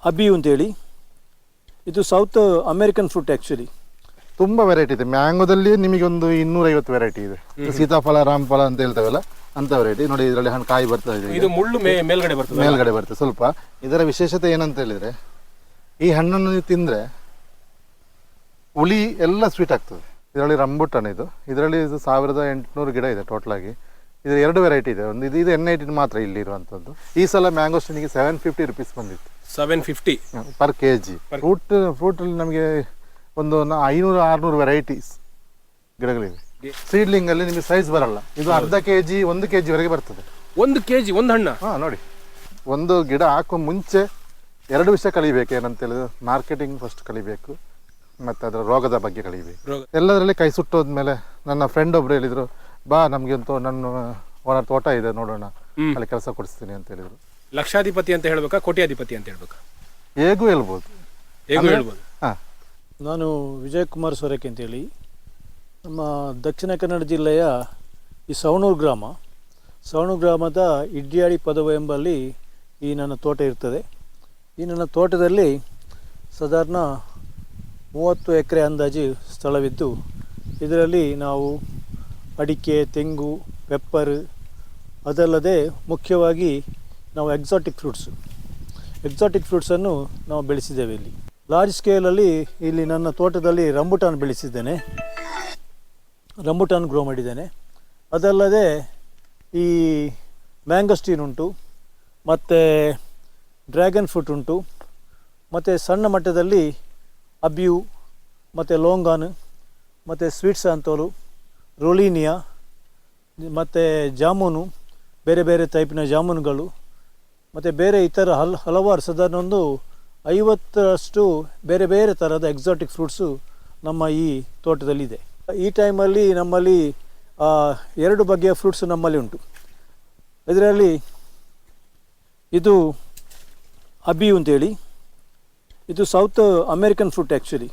ಅಬಿಯು ಅಂತೇಳಿ. ಇದು south American fruit actually. ತುಂಬ ವೆರೈಟಿ ಇದೆ. ಮ್ಯಾಂಗೋದಲ್ಲಿ ನಿಮಗೆ ಒಂದು 250 ವೆರೈಟಿ ಇದೆ. ಸೀತಾಫಲ ರಾಮಫಲ ಅಂತ ಹೇಳ್ತೇವಲ್ಲ ಅಂತ ವೆರೈಟಿ ನೋಡಿ. ಇದರಲ್ಲಿ ಹಣ್ಣು ಕಾಯಿ ಬರ್ತಾ ಇದೆ. ಇದು ಮುಳ್ಳು ಮೇಲ್ಗಡೆ ಬರ್ತದೆ ಸ್ವಲ್ಪ. ಇದರ ವಿಶೇಷತೆ ಏನಂತ ಹೇಳಿದ್ರೆ ಈ ಹಣ್ಣನ್ನು ನೀವು ತಿಂದರೆ ಹುಳಿ ಎಲ್ಲ ಸ್ವೀಟ್ ಆಗ್ತದೆ. ಇದರಲ್ಲಿ ರಂಬುಟಾನ್ ಇದರಲ್ಲಿ 1800 ಗಿಡ ಇದೆ ಟೋಟಲ್ ಆಗಿ. ಇದು 2 ವೆರೈಟಿ ಇದೆ. ಒಂದು ಇದು N18 ಮಾತ್ರ ಇಲ್ಲಿ ಇರುವಂಥದ್ದು. ಈ ಸಲ ಮ್ಯಾಂಗೋಸ್ಟಿನಿಗೆ 750 ರುಪೀಸ್ ಬಂದಿತ್ತು. 750 ಪರ್ kg. ಫ್ರೂಟಲ್ಲಿ ನಮಗೆ ಒಂದು 500-600 ವೆರೈಟೀಸ್ ಗಿಡಗಳಿವೆ. ಸೀಡ್ಲಿಂಗ್ ಅಲ್ಲಿ ನಿಮಗೆ ಸೈಜ್ ಬರಲ್ಲ. ಇದು ಅರ್ಧ kg 1 kg ವರೆಗೆ ಬರ್ತದೆ. 1 kg ಒಂದು ಹಣ್ಣು. ನೋಡಿ, ಒಂದು ಗಿಡ ಹಾಕುವ ಮುಂಚೆ 2 ವಿಷಯ ಕಲಿಬೇಕು. ಏನಂತ ಹೇಳಿದ್ರೆ ಮಾರ್ಕೆಟಿಂಗ್ ಫಸ್ಟ್ ಕಲಿಬೇಕು, ಮತ್ತು ಅದರ ರೋಗದ ಬಗ್ಗೆ ಕಲಿಬೇಕು. ಎಲ್ಲದರಲ್ಲಿ ಕೈ ಸುಟ್ಟೋದ್ಮೇಲೆ ನನ್ನ ಫ್ರೆಂಡ್ ಒಬ್ರು ಹೇಳಿದ್ರು, ಬಾ ನಮಗೆ ಅಂತೂ ನನ್ನ ಓನರ್ ತೋಟ ಇದೆ ನೋಡೋಣ, ಅಲ್ಲಿ ಕೆಲಸ ಕೊಡಿಸ್ತೀನಿ ಅಂತ ಹೇಳಿದ್ರು. ಲಕ್ಷಾಧಿಪತಿ ಅಂತ ಹೇಳ್ಬೇಕಾ ಕೋಟ್ಯಾಧಿಪತಿ ಅಂತ ಹೇಳ್ಬೇಕಾ? ಹೇಗೂ ಹೇಳ್ಬೋದು. ಹಾಂ, ನಾನು ವಿಜಯ್ ಕುಮಾರ್ ಸೊರಕೆ ಅಂತೇಳಿ, ನಮ್ಮ ದಕ್ಷಿಣ ಕನ್ನಡ ಜಿಲ್ಲೆಯ ಈ ಸವಣೂರು ಗ್ರಾಮದ ಇಡ್ಯಾಡಿ ಪದವ ಎಂಬಲ್ಲಿ ಈ ನನ್ನ ತೋಟ ಇರ್ತದೆ. ಈ ನನ್ನ ತೋಟದಲ್ಲಿ ಸಾಧಾರಣ 30 ಎಕರೆ ಅಂದಾಜು ಸ್ಥಳವಿದ್ದು, ಇದರಲ್ಲಿ ನಾವು ಅಡಿಕೆ, ತೆಂಗು, ಪೆಪ್ಪರ್, ಅದಲ್ಲದೆ ಮುಖ್ಯವಾಗಿ ನಾವು ಎಕ್ಸಾಟಿಕ್ ಫ್ರೂಟ್ಸನ್ನು ನಾವು ಬೆಳೆಸಿದ್ದೇವೆ. ಇಲ್ಲಿ ಲಾರ್ಜ್ ಸ್ಕೇಲಲ್ಲಿ ಇಲ್ಲಿ ನನ್ನ ತೋಟದಲ್ಲಿ ರಂಬುಟಾನ್ ಬೆಳೆಸಿದ್ದೇನೆ, ರಂಬುಟಾನ್ ಗ್ರೋ ಮಾಡಿದ್ದೇನೆ. ಅದಲ್ಲದೆ ಈ ಮ್ಯಾಂಗೋಸ್ಟೀನ್ ಉಂಟು, ಮತ್ತು ಡ್ರ್ಯಾಗನ್ ಫ್ರೂಟ್ ಉಂಟು, ಮತ್ತು ಸಣ್ಣ ಮಟ್ಟದಲ್ಲಿ ಅಬ್ಯೂ, ಮತ್ತು ಲೋಂಗಾನ್, ಮತ್ತು ಸ್ವೀಟ್ಸ್ ಅಂತೋಲು, ರೋಲಿನಿಯಾ, ಮತ್ತು ಜಾಮೂನು, ಬೇರೆ ಬೇರೆ ಟೈಪಿನ ಜಾಮೂನುಗಳು, ಮತ್ತು ಬೇರೆ ಇತರ ಹಲವಾರು ಸಾಧಾರಣ ಒಂದು 50ರಷ್ಟು ಬೇರೆ ಬೇರೆ ಥರದ ಎಕ್ಸಾಟಿಕ್ ಫ್ರೂಟ್ಸು ನಮ್ಮ ಈ ತೋಟದಲ್ಲಿದೆ. ಈ ಟೈಮಲ್ಲಿ ನಮ್ಮಲ್ಲಿ 2 ಬಗೆಯ ಫ್ರೂಟ್ಸು ನಮ್ಮಲ್ಲಿ ಉಂಟು. ಇದರಲ್ಲಿ ಇದು ಅಬಿಯು ಅಂತೇಳಿ, ಇದು south American fruit actually.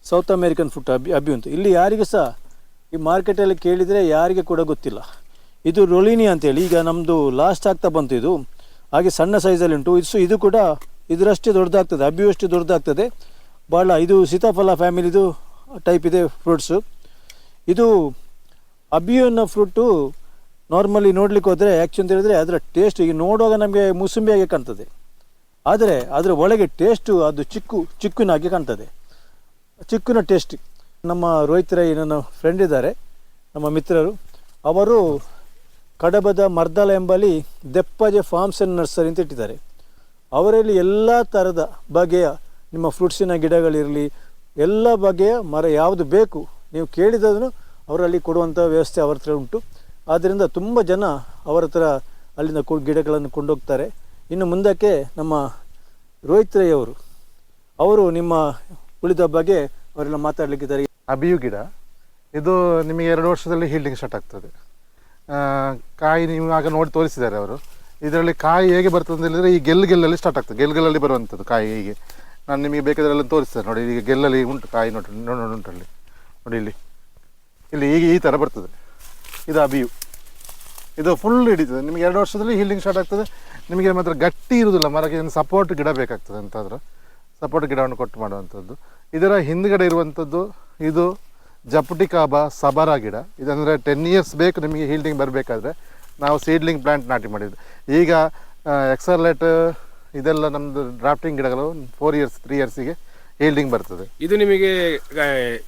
South American fruit ಅಬಿಯು ಅಂತ. ಇಲ್ಲಿ ಯಾರಿಗೆ ಸಹ ಈ ಮಾರ್ಕೆಟಲ್ಲಿ ಕೇಳಿದರೆ ಯಾರಿಗೆ ಕೂಡ ಗೊತ್ತಿಲ್ಲ. ಇದು ರೊಲಿನಿಯಾ ಅಂತೇಳಿ, ಈಗ ನಮ್ಮದು ಲಾಸ್ಟ್ ಆಗ್ತಾ ಬಂತು. ಇದು ಹಾಗೆ ಸಣ್ಣ ಸೈಜಲ್ಲಿ ಉಂಟು. ಇದು ಕೂಡ ಇದರಷ್ಟೇ ದೊಡ್ಡದಾಗ್ತದೆ, ಅಬಿಯು ಅಷ್ಟೇ ದೊಡ್ಡದಾಗ್ತದೆ ಭಾಳ. ಇದು ಸೀತಾಫಲ ಫ್ಯಾಮಿಲಿದು ಟೈಪ್ ಇದೆ ಫ್ರೂಟ್ಸು. ಇದು ಅಬಿಯು ಅನ್ನೋ ಫ್ರೂಟು ನಾರ್ಮಲಿ ನೋಡ್ಲಿಕ್ಕೆ ಹೋದರೆ ಆ್ಯಕ್ಚುಲಿ ಅಂತ ಹೇಳಿದ್ರೆ ಅದರ ಟೇಸ್ಟ್ ಈಗ ನೋಡುವಾಗ ನಮಗೆ ಮೂಸಂಬಿಯಾಗಿ ಕಾಣ್ತದೆ, ಆದರೆ ಅದರ ಒಳಗೆ ಟೇಸ್ಟು ಅದು ಚಿಕ್ಕುನಾಗಿ ಕಾಣ್ತದೆ, ಚಿಕ್ಕುನ ಟೇಸ್ಟ್. ನಮ್ಮ ರೋಹಿತ್ ರೈ ನನ್ನ ಫ್ರೆಂಡ್ ಇದ್ದಾರೆ, ನಮ್ಮ ಮಿತ್ರರು. ಅವರು ಕಡಬದ ಮರ್ದಾಲ ಎಂಬಲ್ಲಿ ದೆಪ್ಪಜೆ ಫಾರ್ಮ್ಸ್ ಆ್ಯಂಡ್ ನರ್ಸರಿ ಅಂತ ಇಟ್ಟಿದ್ದಾರೆ. ಅವರಲ್ಲಿ ಎಲ್ಲ ಥರದ ಬಗೆಯ ನಿಮ್ಮ ಫ್ರೂಟ್ಸಿನ ಗಿಡಗಳಿರಲಿ, ಎಲ್ಲ ಬಗೆಯ ಮರ ಯಾವುದು ಬೇಕು ನೀವು ಕೇಳಿದದನ್ನು ಅವರಲ್ಲಿ ಕೊಡುವಂಥ ವ್ಯವಸ್ಥೆ ಅವರ ಹತ್ರ ಉಂಟು. ಆದ್ದರಿಂದ ತುಂಬ ಜನ ಅವರ ಹತ್ರ ಅಲ್ಲಿಂದ ಗಿಡಗಳನ್ನು ಕೊಂಡೋಗ್ತಾರೆ. ಇನ್ನು ಮುಂದಕ್ಕೆ ನಮ್ಮ ರೋಹಿತ್ ರೈ ಅವರು ನಿಮ್ಮ ಉಳಿದ ಬಗ್ಗೆ ಅವರೆಲ್ಲ ಮಾತಾಡಲಿಕ್ಕಿದ್ದಾರೆ. ಅಬಿಯು ಗಿಡ ಇದು ನಿಮಗೆ 2 ವರ್ಷದಲ್ಲಿ ಹೀಲ್ಡಿಂಗ್ ಸ್ಟಾರ್ಟ್ ಆಗ್ತದೆ. ಕಾಯಿ ನೀವು ಆಗ ನೋಡಿ ತೋರಿಸಿದ್ದಾರೆ ಅವರು. ಇದರಲ್ಲಿ ಕಾಯಿ ಹೇಗೆ ಬರ್ತದೆ ಅಂತ ಹೇಳಿದರೆ ಈ ಗೆಲ್ಲಲ್ಲಿ ಸ್ಟಾರ್ಟ್ ಆಗ್ತದೆ. ಗೆಲ್ಲಲ್ಲಿ ಬರುವಂಥದ್ದು ಕಾಯಿ. ಹೀಗೆ ನಾನು ನಿಮಗೆ ಬೇಕಾದ್ರೆಲ್ಲ ತೋರಿಸ್ತೇನೆ ನೋಡಿ. ಈಗ ಗೆಲ್ಲಲ್ಲಿ ಉಂಟು ಕಾಯಿ ಉಂಟಲ್ಲಿ ನೋಡಿ. ಇಲ್ಲಿ ಈಗ ಈ ಥರ ಬರ್ತದೆ. ಇದು ಅಬಿಯು. ಇದು ಫುಲ್ ಹಿಡಿತದೆ. ನಿಮಗೆ 2 ವರ್ಷದಲ್ಲಿ ಹೀಲ್ಡಿಂಗ್ ಸ್ಟಾರ್ಟ್ ಆಗ್ತದೆ. ನಿಮಗೆ ಮಾತ್ರ ಗಟ್ಟಿ ಇರುವುದಿಲ್ಲ ಮರಕ್ಕೆ, ಸಪೋರ್ಟ್ ಗಿಡ ಬೇಕಾಗ್ತದೆ ಅಂತಾದ್ರೆ ಸಪೋರ್ಟ್ ಗಿಡವನ್ನು ಕೊಟ್ಟು ಮಾಡುವಂಥದ್ದು. ಇದರ ಹಿಂದ್ಗಡೆ ಇರುವಂಥದ್ದು ಇದು ಜಪುಟಿಕಾಬ ಸಬರ ಗಿಡ. ಇದಂದರೆ 10 ಇಯರ್ಸ್ ಬೇಕು ನಿಮಗೆ ಹೀಲ್ಡಿಂಗ್ ಬರಬೇಕಾದ್ರೆ. ನಾವು ಸೀಡ್ಲಿಂಗ್ ಪ್ಲಾಂಟ್ ನಾಟಿ ಮಾಡಿದ್ದು. ಈಗ ಎಕ್ಸರ್ಲೆಟ್ ಇದೆಲ್ಲ ನಮ್ಮದು ಡ್ರಾಫ್ಟಿಂಗ್ ಗಿಡಗಳು 4 ಇಯರ್ಸ್ 3 ಇಯರ್ಸಿಗೆ ಹೀಲ್ಡಿಂಗ್ ಬರ್ತದೆ. ಇದು ನಿಮಗೆ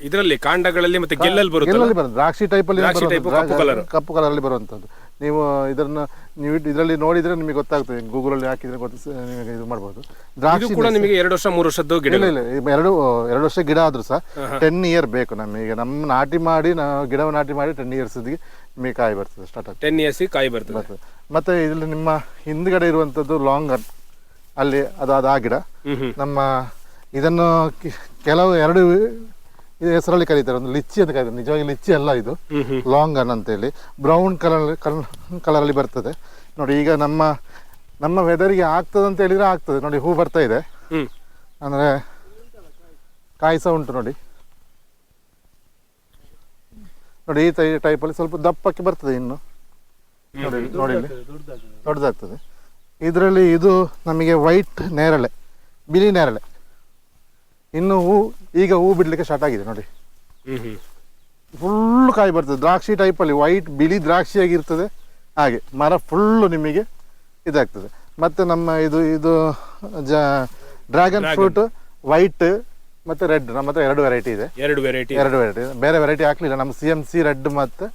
ಇದರಲ್ಲಿ ಕಾಂಡಗಳಲ್ಲಿ ಮತ್ತೆ ಗೆಲ್ಲಲ್ಲಿ ಬರುತ್ತೆ. ದ್ರಾಕ್ಷಿ ಟೈಪಲ್ಲಿ ಕಪ್ಪು ಕಲರಲ್ಲಿ ಬರುವಂಥದ್ದು. ನೀವು ನೀವು ಇದರಲ್ಲಿ ನೋಡಿದರೆ ನಿಮಗೆ ಗೊತ್ತಾಗ್ತದೆ. ಗೂಗಲಲ್ಲಿ ಹಾಕಿದರೆ ನಿಮಗೆ ಇದು ಮಾಡ್ಬೋದು. ದ್ರಾಕ್ಷಿ ಕೂಡ ನಿಮಗೆ 2 ವರ್ಷ 3 ವರ್ಷದ್ದು ಗಿಡ ಇಲ್ಲ. 2 ವರ್ಷ ಗಿಡ ಆದರೂ ಸಹ 10 ಇಯರ್ ಬೇಕು ನಮಗೆ. ನಮ್ಮ ನಾಟಿ ಮಾಡಿ ಗಿಡ ನಾಟಿ ಮಾಡಿ 10 ಇಯರ್ಸ್ಗೆ ನಿಮಗೆ ಕಾಯಿ ಬರ್ತದೆ. ಸ್ಟಾರ್ಟ್ ಆಗ್ತದೆ 10 ಇಯರ್ಸಿಗೆ ಕಾಯಿ ಬರ್ತದೆ. ಮತ್ತು ಇದರಲ್ಲಿ ನಿಮ್ಮ ಹಿಂದ್ಗಡೆ ಇರುವಂಥದ್ದು ಲಾಂಗ್ ಅಲ್ಲಿ ಅದು ಆ ಗಿಡ. ನಮ್ಮ ಇದನ್ನು ಕೆಲವು 2 ಹೆಸರಲ್ಲಿ ಕರೀತಾರೆ. ಒಂದು ಲಿಚ್ಚಿ ಅಂತ ಕರೀತಾರೆ, ನಿಜವಾಗಿ ಲಿಚ್ಚಿ ಅಲ್ಲ ಇದು, ಲಾಂಗ್ ಅನ್ ಅಂತೇಳಿ. ಬ್ರೌನ್ ಕಲರಲ್ಲಿ ಬರ್ತದೆ ನೋಡಿ. ಈಗ ನಮ್ಮ ವೆದರಿಗೆ ಆಗ್ತದೆ ಅಂತ ಹೇಳಿದರೆ ಆಗ್ತದೆ ನೋಡಿ. ಹೂ ಬರ್ತಾ ಇದೆ, ಅಂದರೆ ಕಾಯಿ ಸಹ ಉಂಟು ನೋಡಿ. ಈ ಟೈಪಲ್ಲಿ ಸ್ವಲ್ಪ ದಪ್ಪಕ್ಕೆ ಬರ್ತದೆ ಇನ್ನು ನೋಡಿ ದೊಡ್ಡದಾಗ್ತದೆ. ಇದರಲ್ಲಿ ಇದು ನಮಗೆ ವೈಟ್ ನೇರಳೆ ಬಿಳಿ ನೇರಳೆ. ಇನ್ನು ಈಗ ಹೂ ಬಿಡಲಿಕ್ಕೆ ಸ್ಟಾರ್ಟ್ ಆಗಿದೆ ನೋಡಿ, ಫುಲ್ಲು ಕಾಯಿ ಬರ್ತದೆ. ದ್ರಾಕ್ಷಿ ಟೈಪಲ್ಲಿ ವೈಟ್ ಬಿಳಿ ದ್ರಾಕ್ಷಿಯಾಗಿರ್ತದೆ. ಹಾಗೆ ಮರ ಫುಲ್ಲು ನಿಮಗೆ ಇದಾಗ್ತದೆ. ಮತ್ತು ನಮ್ಮ ಇದು ಡ್ರ್ಯಾಗನ್ ಫ್ರೂಟ್ ವೈಟ್ ಮತ್ತು ರೆಡ್, ನಮ್ಮ ಹತ್ರ 2 ವೆರೈಟಿ ಇದೆ. 2 ವೆರೈಟಿ, ಬೇರೆ ವೆರೈಟಿ ಹಾಕ್ಲಿಲ್ಲ. ನಮ್ಮ CMC ರೆಡ್ ಮತ್ತು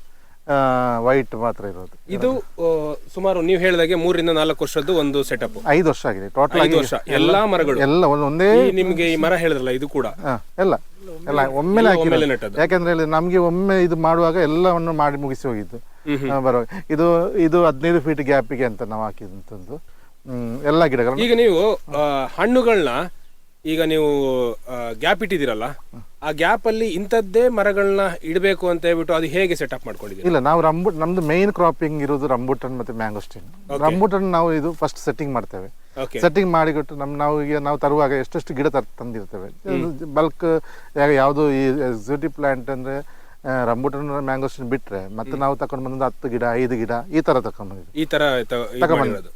ವೈಟ್ ಮಾತ್ರ ಇರೋದು. ಇದು ಸುಮಾರು ನೀವು ಹೇಳಿದಾಗೆ 3 ರಿಂದ 4 ವರ್ಷದ್ದು ಒಂದು ಸೆಟಪ್. 5 ವರ್ಷ ಆಗಿದೆ ಟೋಟಲ್. 5 ವರ್ಷ ಎಲ್ಲಾ ಮರಗಳು ಎಲ್ಲ ಒಂದೇ. ನಿಮ್ಗೆ ಈ ಮರ ಹೇಳಿದ್ರಲ್ಲ ಇದು ಕೂಡ ಎಲ್ಲ ಒಮ್ಮೆಲೆ ಹಾಕಿ. ಯಾಕಂದ್ರೆ ನಮ್ಗೆ ಒಮ್ಮೆ ಇದು ಮಾಡುವಾಗ ಎಲ್ಲವನ್ನು ಮಾಡಿ ಮುಗಿಸಿ ಹೋಗಿದ್ದು ಬರೋ. ಇದು 15 ಫೀಟ್ ಗ್ಯಾಪಿಗೆ ಅಂತ ನಾವು ಹಾಕಿದಂಥದ್ದು ಎಲ್ಲ ಗಿಡಗಳು. ಈಗ ನೀವು ಹಣ್ಣುಗಳನ್ನ ಈಗ ನೀವು ಗ್ಯಾಪ್ ಇಟ್ಟಿದ್ದೀರಲ್ಲ, ಆ ಗ್ಯಾಪ್ ಅಲ್ಲಿ ಇಂಥದ್ದೇ ಮರಗಳನ್ನ ಇಡಬೇಕು ಅಂತ ಹೇಳ್ಬಿಟ್ಟು ಅದು ಹೇಗೆ ಸೆಟಪ್ ಮಾಡ್ಕೊಂಡಿದ್ದೀರಿ? ಇಲ್ಲ, ನಾವು ನಮ್ದು ಮೇನ್ ಕ್ರಾಪಿಂಗ್ ಇರೋದು ರಂಬೂಟನ್ ಮತ್ತೆ ಮ್ಯಾಂಗೋಸ್ಟಿನ್. ರಂಬೂಟನ್ ನಾವು ಇದು ಫಸ್ಟ್ ಸೆಟ್ಟಿಂಗ್ ಮಾಡ್ತೇವೆ. ಸೆಟ್ಟಿಂಗ್ ಮಾಡಿಕೊಟ್ಟು ನಾವು ತರುವಾಗ ಎಷ್ಟೆಷ್ಟು ಗಿಡ ತಂದಿರ್ತೇವೆ. ಬಲ್ಕ್ ಯಾವುದು ಈ ಎಕ್ಸಿಕ್ಯೂಟಿವ್ ಪ್ಲಾಂಟ್ ಅಂದ್ರೆ ರಂಬೂಟನ್ ಮ್ಯಾಂಗೋಸ್ಟಿನ್ ಬಿಟ್ರೆ ಮತ್ತೆ ನಾವು ತಗೊಂಡು ಬಂದ 10 ಗಿಡ 5 ಗಿಡ ಈ ತರ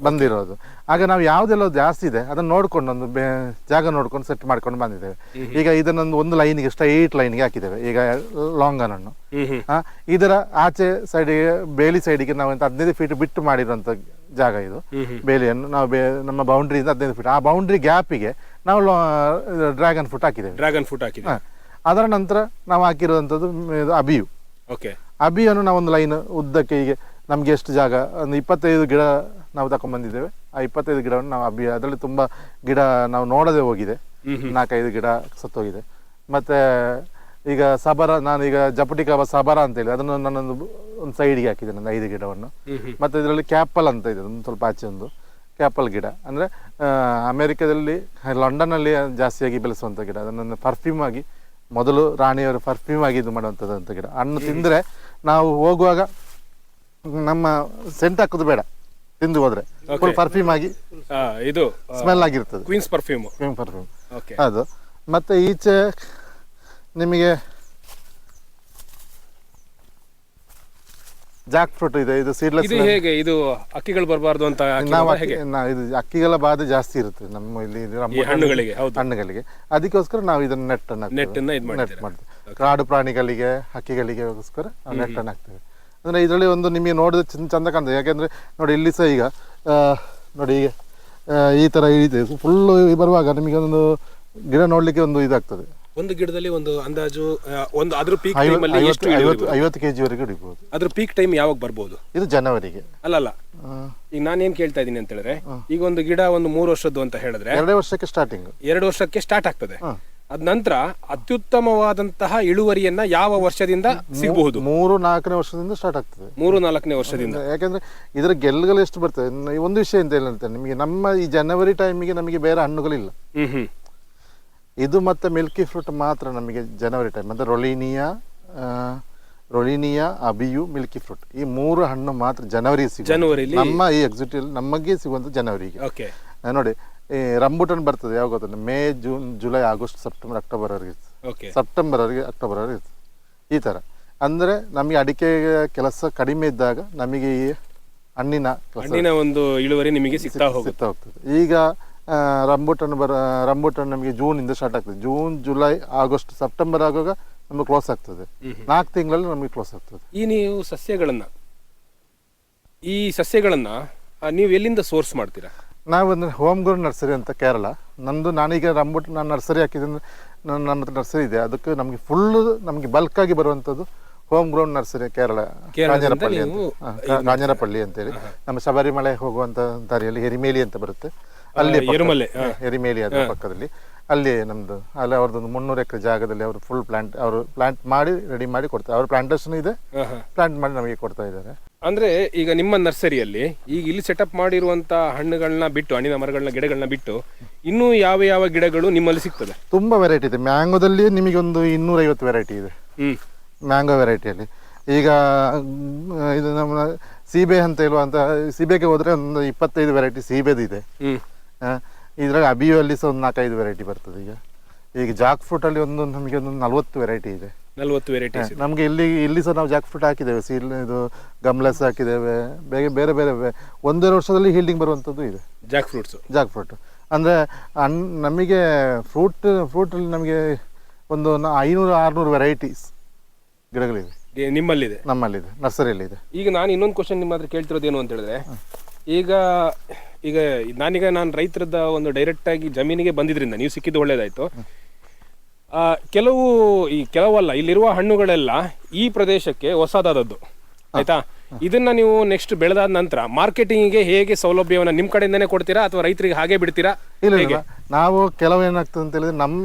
ಬಂದಿರೋದು. ಆಗ ನಾವು ಯಾವ್ದೆಲ್ಲ ಜಾಸ್ತಿ ಇದೆ ಅದನ್ನ ನೋಡ್ಕೊಂಡು ಒಂದು ಜಾಗ ನೋಡ್ಕೊಂಡು ಸೆಟ್ ಮಾಡ್ಕೊಂಡು ಬಂದಿದ್ದೇವೆ. ಈಗ ಇದನ್ನೊಂದು ಒಂದು ಲೈನ್ಗೆ ಸ್ಟ್ರೈಟ್ ಲೈನ್ಗೆ ಹಾಕಿದ್ದೇವೆ. ಈಗ ಲಾಂಗ್ ಅನ್ನು ಇದರ ಆಚೆ ಸೈಡಿಗೆ ಬೇಲಿ ಸೈಡಿಗೆ ನಾವು 15 ಫೀಟ್ ಬಿಟ್ಟು ಮಾಡಿರುವಂತ ಜಾಗ ಇದು. ಬೇಲಿಯನ್ನು ನಾವು ನಮ್ಮ ಬೌಂಡ್ರಿಯಿಂದ 15 ಫೀಟ್, ಆ ಬೌಂಡ್ರಿ ಗ್ಯಾಪಿಗೆ ನಾವು ಡ್ರ್ಯಾಗನ್ ಫ್ರೂಟ್ ಹಾಕಿದ್ದೇವೆ. ಅದರ ನಂತರ ನಾವು ಹಾಕಿರುವಂಥದ್ದು ಅಬಿಯು. ಅಬಿಯನ್ನು ನಾವು ಒಂದು ಲೈನ್ ಉದ್ದಕ್ಕೆ ಹೀಗೆ ನಮ್ಗೆ ಎಷ್ಟು ಜಾಗ ಒಂದು 25 ಗಿಡ ನಾವು ತಗೊಂಡ್ಬಂದಿದ್ದೇವೆ. ಆ 25 ಗಿಡವನ್ನು ನಾವು ಅದರಲ್ಲಿ ತುಂಬಾ ಗಿಡ ನಾವು ನೋಡದೆ ಹೋಗಿದೆ. 4-5 ಗಿಡ ಸತ್ತೋಗಿದೆ. ಮತ್ತೆ ಈಗ ನಾನು ಈಗ ಜಪಟಿಕ ಸಬರ ಅಂತ ಹೇಳಿ ಅದನ್ನು ಒಂದು ಸೈಡ್ಗೆ ಹಾಕಿದ್ದೇನೆ, ಒಂದು 5 ಗಿಡವನ್ನು. ಮತ್ತೆ ಇದರಲ್ಲಿ ಕ್ಯಾಪಲ್ ಅಂತ ಇದೆ, ಒಂದು ಸ್ವಲ್ಪ ಆಚೆ ಒಂದು ಕ್ಯಾಪಲ್ ಗಿಡ. ಅಂದ್ರೆ ಅಮೆರಿಕದಲ್ಲಿ ಲಂಡನ್ನಲ್ಲಿ ಜಾಸ್ತಿಯಾಗಿ ಬೆಳೆಸುವಂತ ಗಿಡ. ಅದನ್ನು ಪರ್ಫ್ಯೂಮ್ ಆಗಿ ಮೊದಲು ರಾಣಿಯವರು ಪರ್ಫ್ಯೂಮ್ ಆಗಿ ಇದು ಮಾಡುವಂಥದ್ದು ಗಿಡ. ಹಣ್ಣು ತಿಂದರೆ ನಾವು ಹೋಗುವಾಗ ನಮ್ಮ ಸೆಂಟ್ ಹಾಕೋದು ಬೇಡ, ತಿಂದು ಹೋದ್ರೆ ಪರ್ಫ್ಯೂಮ್ ಆಗಿ ಇದು ಸ್ಮೆಲ್ ಆಗಿರ್ತದೆ. ಕ್ವೀನ್ಸ್ ಪರ್ಫ್ಯೂಮ್ ಅದು. ಮತ್ತೆ ಈಚೆ ನಿಮಗೆ ಜಾಕ್ ಫ್ರೂಟ್ ಇದೆ. ಇದು ಸೀಡ್ಲೆಸ್. ಇದು ಹೇಗೆ ಇದು ಅಕ್ಕಿಗಳು ಬರಬಾರ್ದು ಅಂತ ಇದು ಅಕ್ಕಿಗಳ ಬಾಧೆ ಜಾಸ್ತಿ ಇರುತ್ತೆ ನಮ್ಮ ಇಲ್ಲಿ ಹಣ್ಣುಗಳಿಗೆ. ಅದಕ್ಕೋಸ್ಕರ ನಾವು ಇದನ್ನ ನೆಟ್ ಮಾಡ್ತೇವೆ. ಕಾಡು ಪ್ರಾಣಿಗಳಿಗೆ ಹಕ್ಕಿಗಳಿಗೆಗೋಸ್ಕರ ನೆಟ್ ಅನ್ನು ಹಾಕ್ತೇವೆ. ಅಂದ್ರೆ ಇದರಲ್ಲಿ ಒಂದು ನಿಮಗೆ ನೋಡಿದ್ರೆ ಚಂದ ಕಾಣ್ತದೆ. ಯಾಕೆಂದ್ರೆ ನೋಡಿ ಇಲ್ಲಿ ಸಹ ಈಗ ನೋಡಿ ಈಗ ಈ ತರ ಇದೆ ಫುಲ್ ಬರುವಾಗ ನಿಮಗೆ ಒಂದು ಗಿಡ ನೋಡ್ಲಿಕ್ಕೆ ಒಂದು ಇದಾಗ್ತದೆ. ಒಂದು ಗಿಡದಲ್ಲಿ ಒಂದು ಅಂದಾಜು ಒಂದು ಅದ್ರ ಪೀಕ್ ಟೈಮ್ ಅಲ್ಲಿ ಎಷ್ಟು 50 kg ವರೆಗೆ ಹಿಡಿಬಹುದು. ಅದ್ರ ಪೀಕ್ ಟೈಮ್ ಯಾವಾಗ ಬರ್ಬೋದು? ಇದು ಜನವರಿಗೆ. ಅಲ್ಲ ಈಗ ನಾನೇನ್ ಕೇಳ್ತಾ ಇದ್ದೀನಿ ಅಂತ ಹೇಳಿದ್ರೆ, ಈಗ ಒಂದು ಗಿಡ ಒಂದು 3 ವರ್ಷದ್ದು ಅಂತ ಹೇಳಿದ್ರೆ 2 ವರ್ಷಕ್ಕೆ ಸ್ಟಾರ್ಟಿಂಗ್, 2 ವರ್ಷಕ್ಕೆ ಸ್ಟಾರ್ಟ್ ಆಗ್ತದೆ. ಅದ ನಂತರ ಅತ್ಯುತ್ತಮವಾದಂತಹ ಇಳುವರಿಯನ್ನ ಯಾವ ವರ್ಷದಿಂದ ಸಿಗಬಹುದು? 3-4ನೇ ವರ್ಷದಿಂದ ಸ್ಟಾರ್ಟ್ ಆಗ್ತದೆ. 3-4ನೇ ವರ್ಷದಿಂದ. ಯಾಕಂದ್ರೆ ಇದರ ಗೆಲ್ಲುಗಳು ಎಷ್ಟು ಬರ್ತದೆ. ಒಂದು ವಿಷಯ ಅಂತ ಹೇಳ್ತೇನೆ ನಿಮಗೆ, ನಮ್ಮ ಈ ಜನವರಿ ಟೈಮಿಗೆ ನಮಗೆ ಬೇರೆ ಹಣ್ಣುಗಳಿಲ್ಲ. ಇದು ಮತ್ತೆ ಮಿಲ್ಕಿ ಫ್ರೂಟ್ ಮಾತ್ರ ನಮಗೆ ಜನವರಿ ಟೈಮ್. ಅಂದ್ರೆ ರೊಲಿನಿಯಾ ಅಬಿಯು ಮಿಲ್ಕಿ ಫ್ರೂಟ್ ಈ 3 ಹಣ್ಣು ಮಾತ್ರ ಜನವರಿ ಜನವರಿಲಿ ನಮ್ಮ ಈ ಎಕ್ಸಿಕ್ಯೂಟಿವ್ ನಮಗೆ ಸಿಗುವಂತ ಜನವರಿಗೆ. ನೋಡಿ ಈ ರಂಬೂಟನ್ ಬರ್ತದೆ ಯಾವಾಗ ಗೊತ್ತಿಲ್ಲ, May June July August September October ವರೆಗೆ ಅಕ್ಟೋಬರ್ ವರೆಗೆ ಈ ತರ. ಅಂದ್ರೆ ನಮಗೆ ಅಡಿಕೆ ಕೆಲಸ ಕಡಿಮೆ ಇದ್ದಾಗ ನಮಗೆ ಈ ಹಣ್ಣಿನ ಒಂದು ಇಳುವರಿ ನಿಮಗೆ ಸಿಗ್ತಾ ಹೋಗ್ತದೆ. ಈಗ ರಂಬೂಟನ್ ನಮಗೆ ಜೂನ್ ಇಂದ ಸ್ಟಾರ್ಟ್ ಆಗ್ತದೆ. ಜೂನ್ ಜುಲೈ ಆಗಸ್ಟ್ ಸೆಪ್ಟೆಂಬರ್ ಆಗುವಾಗ ನಮಗೆ ಕ್ಲೋಸ್ ಆಗ್ತದೆ. 4 ತಿಂಗಳಲ್ಲಿ ನಮಗೆ ಕ್ಲೋಸ್ ಆಗ್ತದೆ. ನೀವು ಈ ಸಸ್ಯಗಳನ್ನ ನೀವು ಎಲ್ಲಿಂದ ಸೋರ್ಸ್ ಮಾಡ್ತೀರಾ? ನಾವು ಅಂದ್ರೆ ಹೋಮ್ ಗ್ರೋನ್ ನರ್ಸರಿ ಅಂತ ಕೇರಳ. ನಾನೀಗ ನಾನು ನರ್ಸರಿ ಹಾಕಿದ್ರೆ ನನ್ನ ಹತ್ರ ನರ್ಸರಿ ಇದೆ. ಅದಕ್ಕೆ ನಮಗೆ ಫುಲ್ ನಮಗೆ ಬಲ್ಕ್ ಆಗಿ ಬರುವಂತದ್ದು ಹೋಮ್ ಗ್ರೌಂಡ್ ನರ್ಸರಿ ಕೇರಳ ಕಾಂಜನಪಳ್ಳಿ ಅಂತೇಳಿ. ನಮ್ಮ ಶಬರಿಮಲೆ ಹೋಗುವಂತ ದಾರಿಯಲ್ಲಿ ಎರಿಮೇಲಿ ಅಂತ ಬರುತ್ತೆ, ಅಲ್ಲಿ ಎರಿಮೇಲಿ ಅದರ ಪಕ್ಕದಲ್ಲಿ. ಅಲ್ಲಿ ನಮ್ದು ಅಲ್ಲಿ ಅವ್ರದ್ದು 300 ಎಕರೆ ಜಾಗದಲ್ಲಿ ಅವರು ಫುಲ್ ಪ್ಲಾಂಟ್ ಮಾಡಿ ರೆಡಿ ಮಾಡಿ ಕೊಡ್ತಾರೆ. ಅವ್ರ ಪ್ಲಾಂಟೇಶನ್ ಇದೆ, ಪ್ಲಾಂಟ್ ಮಾಡಿ ನಮಗೆ ಕೊಡ್ತಾ ಇದ್ದಾರೆ. ಅಂದ್ರೆ ಈಗ ನಿಮ್ಮ ನರ್ಸರಿಯಲ್ಲಿ ಈಗ ಇಲ್ಲಿ ಸೆಟಪ್ ಮಾಡಿರುವಂತ ಹಣ್ಣುಗಳನ್ನ ಬಿಟ್ಟು, ಹಣ್ಣಿನ ಮರಗಳನ್ನ ಗಿಡಗಳನ್ನ ಬಿಟ್ಟು ಇನ್ನೂ ಯಾವ ಗಿಡಗಳು ನಿಮ್ಮಲ್ಲಿ ಸಿಗ್ತದೆ? ತುಂಬಾ ವೆರೈಟಿ ಇದೆ. ಮ್ಯಾಂಗೋದಲ್ಲಿ ನಿಮಗೆ ಒಂದು 250 ವೆರೈಟಿ ಇದೆ ಮ್ಯಾಂಗೋ ವೆರೈಟಿಯಲ್ಲಿ. ಈಗ ಇದು ನಮ್ಮ ಸೀಬೆ ಅಂತ ಹೇಳುವಂತ, ಸೀಬೆಗೆ ಹೋದ್ರೆ ಒಂದು 25 ವೆರೈಟಿ ಸೀಬೆದು ಇದೆ. ಇದ್ರಾಗ ಅಬಿಯು ಅಲ್ಲಿ ಸಹ ಒಂದು 4-5 ವೆರೈಟಿ ಬರ್ತದೆ. ಈಗ ಜಾಕ್ ಫ್ರೂಟ್ ಅಲ್ಲಿ ನಮಗೆ ಒಂದು 40 ವೆರೈಟಿ ಇದೆ. 40 ವೆರೈಟೀಸ್ ನಮಗೆ ಇಲ್ಲಿ ಸಹ ನಾವು ಜಾಕ್ ಫ್ರೂಟ್ ಹಾಕಿದ್ದೇವೆ, ಇದು ಗಮ್ಲೆಸ್ ಹಾಕಿದ್ದೇವೆ. ಬೇರೆ 1-2 ವರ್ಷದಲ್ಲಿ ಹೀಲ್ಡಿಂಗ್ ಬರುವಂತದ್ದು ಇದೆ ಜಾಕ್ ಫ್ರೂಟ್. ಅಂದರೆ ನಮಗೆ ಫ್ರೂಟಲ್ಲಿ ನಮಗೆ ಒಂದು 500-600 ವೆರೈಟೀಸ್ ಗಿಡಗಳಿವೆ ನಿಮ್ಮಲ್ಲಿದೆ. ನಮ್ಮಲ್ಲಿದೆ, ನರ್ಸರಿಯಲ್ಲಿದೆ. ಈಗ ನಾನು ಇನ್ನೊಂದು ಕ್ವಶನ್ ನಿಮ್ಮ ಹತ್ರ ಕೇಳ್ತಿರೋದು ಏನು ಅಂತ ಹೇಳಿದ್ರೆ, ಈಗ ಈಗ ನಾನು ರೈತರದ ಒಂದು ಡೈರೆಕ್ಟ್ ಆಗಿ ಜಮೀನಿಗೆ ಬಂದಿದ್ರಿಂದ ನೀವು ಸಿಕ್ಕಿದ್ದು ಒಳ್ಳೇದಾಯ್ತು. ಕೆಲವಲ್ಲ ಇಲ್ಲಿರುವ ಹಣ್ಣುಗಳೆಲ್ಲ ಈ ಪ್ರದೇಶಕ್ಕೆ ಹೊಸದಾದದ್ದು ಆಯ್ತಾ. ಇದನ್ನ ನೀವು ನೆಕ್ಸ್ಟ್ ಬೆಳೆದಾದ ನಂತರ ಮಾರ್ಕೆಟಿಂಗಿಗೆ ಹೇಗೆ ಸೌಲಭ್ಯವನ್ನು ನಿಮ್ಮ ಕಡೆಯಿಂದನೇ ಕೊಡ್ತೀರಾ ಅಥವಾ ರೈತರಿಗೆ ಹಾಗೆ ಬಿಡ್ತೀರಾ? ಇಲ್ಲ, ನಾವು ಕೆಲವು ಏನಾಗ್ತದೆ ಅಂತ ಹೇಳಿದ್ರೆ